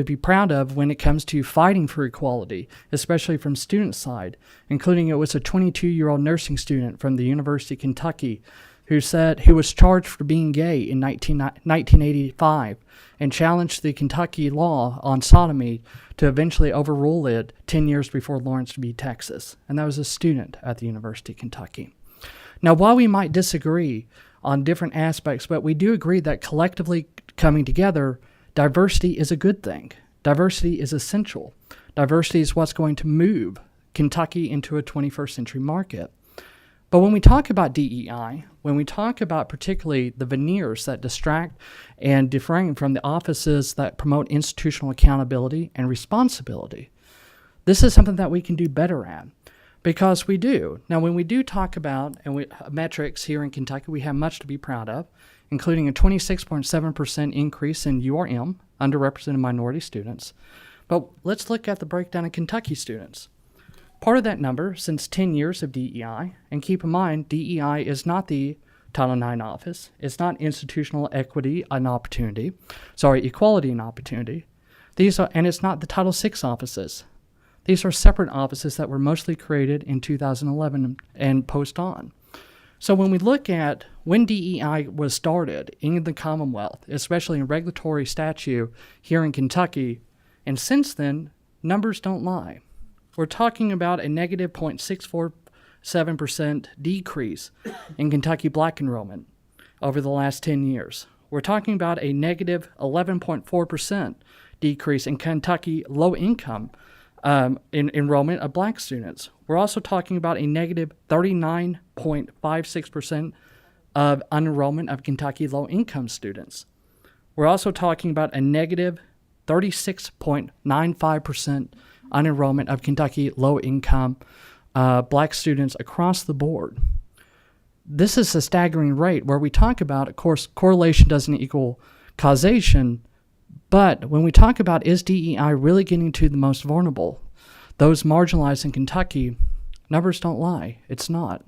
be proud of when it comes to fighting for equality, especially from student side, including it was a 22-year-old nursing student from the University of Kentucky who was charged for being gay in 1985 and challenged the Kentucky law on sodomy to eventually overrule it 10 years before Lawrence v. Texas. And that was a student at the University of Kentucky. Now, while we might disagree on different aspects, but we do agree that collectively coming together, diversity is a good thing. Diversity is essential. Diversity is what's going to move Kentucky into a 21st century market. But when we talk about DEI, when we talk about particularly the veneers that distract and differentiate from the offices that promote institutional accountability and responsibility, this is something that we can do better at. Because we do. Now, when we do talk about metrics here in Kentucky, we have much to be proud of, including a 26.7% increase in URM, underrepresented minority students. But let's look at the breakdown of Kentucky students. Part of that number, since 10 years of DEI, and keep in mind, DEI is not the Title IX office. It's not institutional equity and opportunity. Equality and opportunity. And it's not the Title VI offices. These are separate offices that were mostly created in 2011 and post-on. So when we look at when DEI was started in the Commonwealth, especially in regulatory statute here in Kentucky, and since then, numbers don't lie. We're talking about a negative 0.647% decrease in Kentucky black enrollment over the last 10 years. We're talking about a negative 11.4% decrease in Kentucky low-income enrollment of black students. We're also talking about a negative 39.56% of unenrollment of Kentucky low-income students. We're also talking about a negative 36.95% unenrollment of Kentucky low-income black students across the board. This is a staggering rate where we talk about, of course, correlation doesn't equal causation, but when we talk about is DEI really getting to the most vulnerable, those marginalized in Kentucky, numbers don't lie. It's not.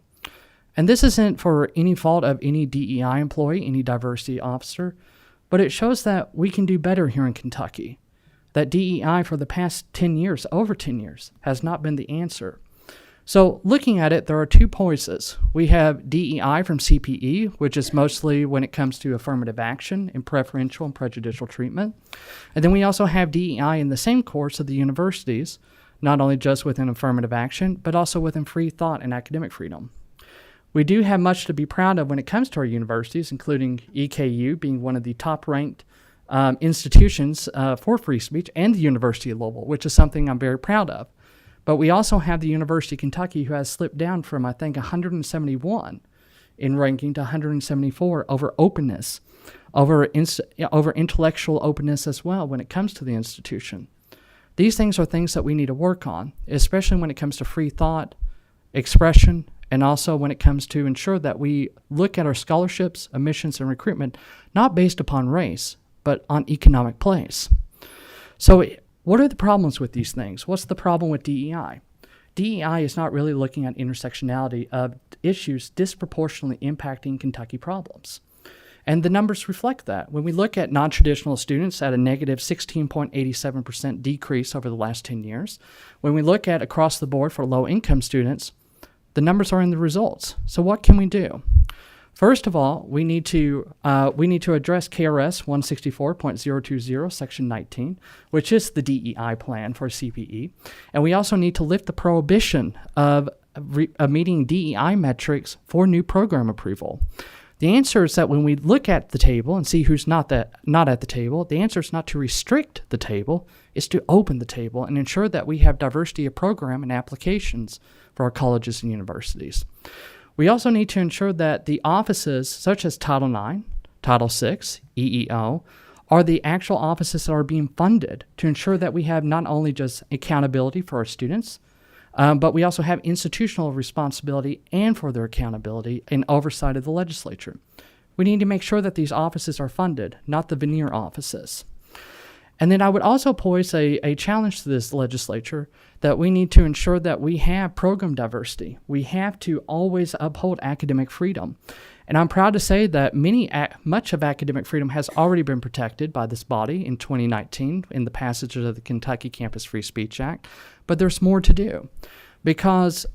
And this isn't for any fault of any DEI employee, any diversity officer, but it shows that we can do better here in Kentucky. That DEI for the past 10 years, over 10 years, has not been the answer. So looking at it, there are two choices. We have DEI from CPE, which is mostly when it comes to affirmative action and preferential and prejudicial treatment. And then we also have DEI in the same course of the universities, not only just within affirmative action, but also within free thought and academic freedom. We do have much to be proud of when it comes to our universities, including EKU being one of the top-ranked institutions for free speech, and the University of Louisville, which is something I'm very proud of. But we also have the University of Kentucky, who has slipped down from, I think, 171 in ranking to 174 over openness, over intellectual openness as well when it comes to the institution. These things are things that we need to work on, especially when it comes to free thought, expression, and also when it comes to ensure that we look at our scholarships, admissions, and recruitment not based upon race, but on economic place. So what are the problems with these things? What's the problem with DEI? DEI is not really looking at intersectionality of issues disproportionately impacting Kentucky problems. And the numbers reflect that. When we look at non-traditional students at a negative 16.87% decrease over the last 10 years, when we look at across the board for low-income students, the numbers are in the results. So what can we do? First of all, we need to address KRS 164.020, Section 19, which is the DEI plan for CPE. And we also need to lift the prohibition of meeting DEI metrics for new program approval. The answer is that when we look at the table and see who's not at the table, the answer is not to restrict the table, it's to open the table and ensure that we have diversity of program and applications for our colleges and universities. We also need to ensure that the offices such as Title IX, Title VI, EEO, are the actual offices that are being funded to ensure that we have not only just accountability for our students, but we also have institutional responsibility and for their accountability and oversight of the legislature. We need to make sure that these offices are funded, not the veneer offices. And then I would also pose a challenge to this legislature that we need to ensure that we have program diversity. We have to always uphold academic freedom. And I'm proud to say that much of academic freedom has already been protected by this body in 2019 in the passages of the Kentucky Campus Free Speech Act. But there's more to do, because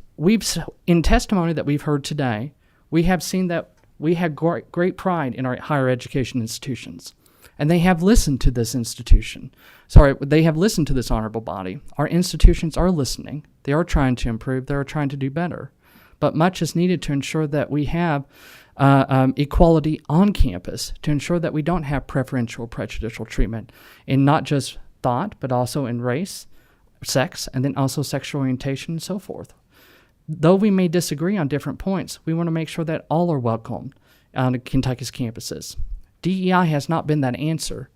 in testimony that we've heard today, we have seen that we have great pride in our higher education institutions. And they have listened to this they have listened to this honorable body. Our institutions are listening. They are trying to improve. They are trying to do better. But much is needed to ensure that we have equality on campus, to ensure that we don't have preferential, prejudicial treatment in not just thought, but also in race, sex, and then also sexual orientation and so forth. Though we may disagree on different points, we want to make sure that all are welcome on Kentucky's campuses. DEI has not been that answer,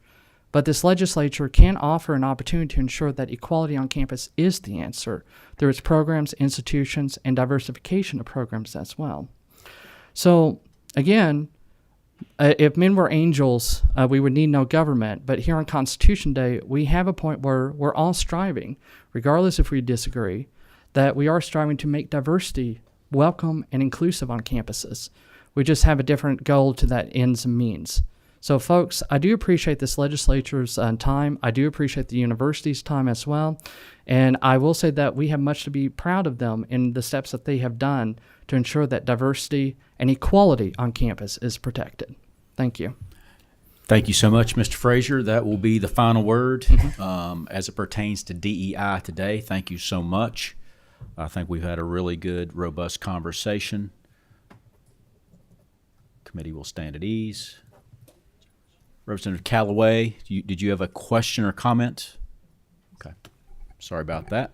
but this legislature can offer an opportunity to ensure that equality on campus is the answer through its programs, institutions, and diversification of programs as well. So, again, if men were angels, we would need no government. But here on Constitution Day, we have a point where we're all striving, regardless if we disagree, that we are striving to make diversity welcome and inclusive on campuses. We just have a different goal to that ends and means. So, folks, I do appreciate this legislature's time. I do appreciate the university's time as well. And I will say that we have much to be proud of them in the steps that they have done to ensure that diversity and equality on campus is protected. Thank you. Thank you so much, Mr. Frazier. That will be the final word as it pertains to DEI today. Thank you so much. I think we've had a really good, robust conversation. Committee will stand at ease. Representative Callaway, did you have a question or comment? Okay, sorry about that.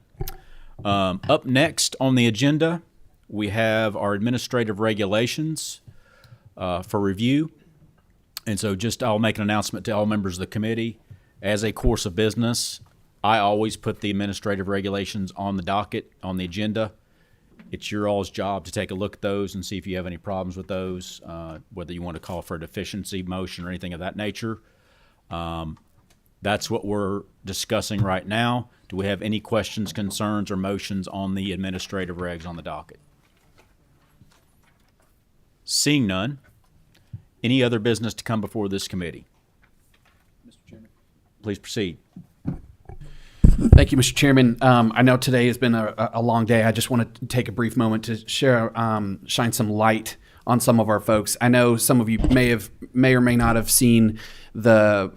Up next on the agenda, we have our administrative regulations for review. And so I'll make an announcement to all members of the committee. As a course of business, I always put the administrative regulations on the docket, on the agenda. It's your all's job to take a look at those and see if you have any problems with those, whether you want to call for a deficiency motion or anything of that nature. That's what we're discussing right now. Do we have any questions, concerns, or motions on the administrative regs on the docket? Seeing none, any other business to come before this committee? Mr. Chairman. Please proceed. Thank you, Mr. Chairman. I know today has been a long day. I just want to take a brief moment to shine some light on some of our folks. I know some of you may or may not have seen the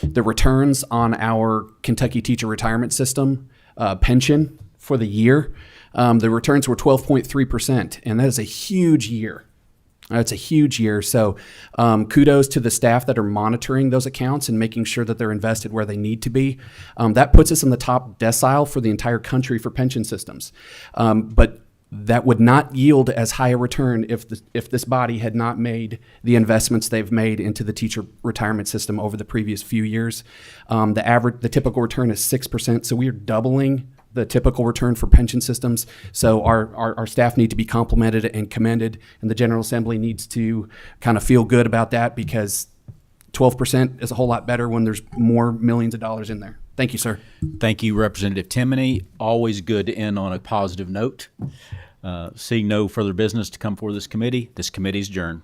returns on our Kentucky Teacher Retirement System pension for the year. The returns were 12.3%, and that is a huge year. It's a huge year. So kudos to the staff that are monitoring those accounts and making sure that they're invested where they need to be. That puts us in the top decile for the entire country for pension systems. But that would not yield as high a return if this body had not made the investments they've made into the teacher retirement system over the previous few years. The typical return is 6%, so we are doubling the typical return for pension systems. So our staff need to be complimented and commended, and the General Assembly needs to kind of feel good about that, because 12% is a whole lot better when there's more millions of dollars in there. Thank you, sir. Thank you, Representative Timoney. Always good to end on a positive note. Seeing no further business to come before this committee is adjourned.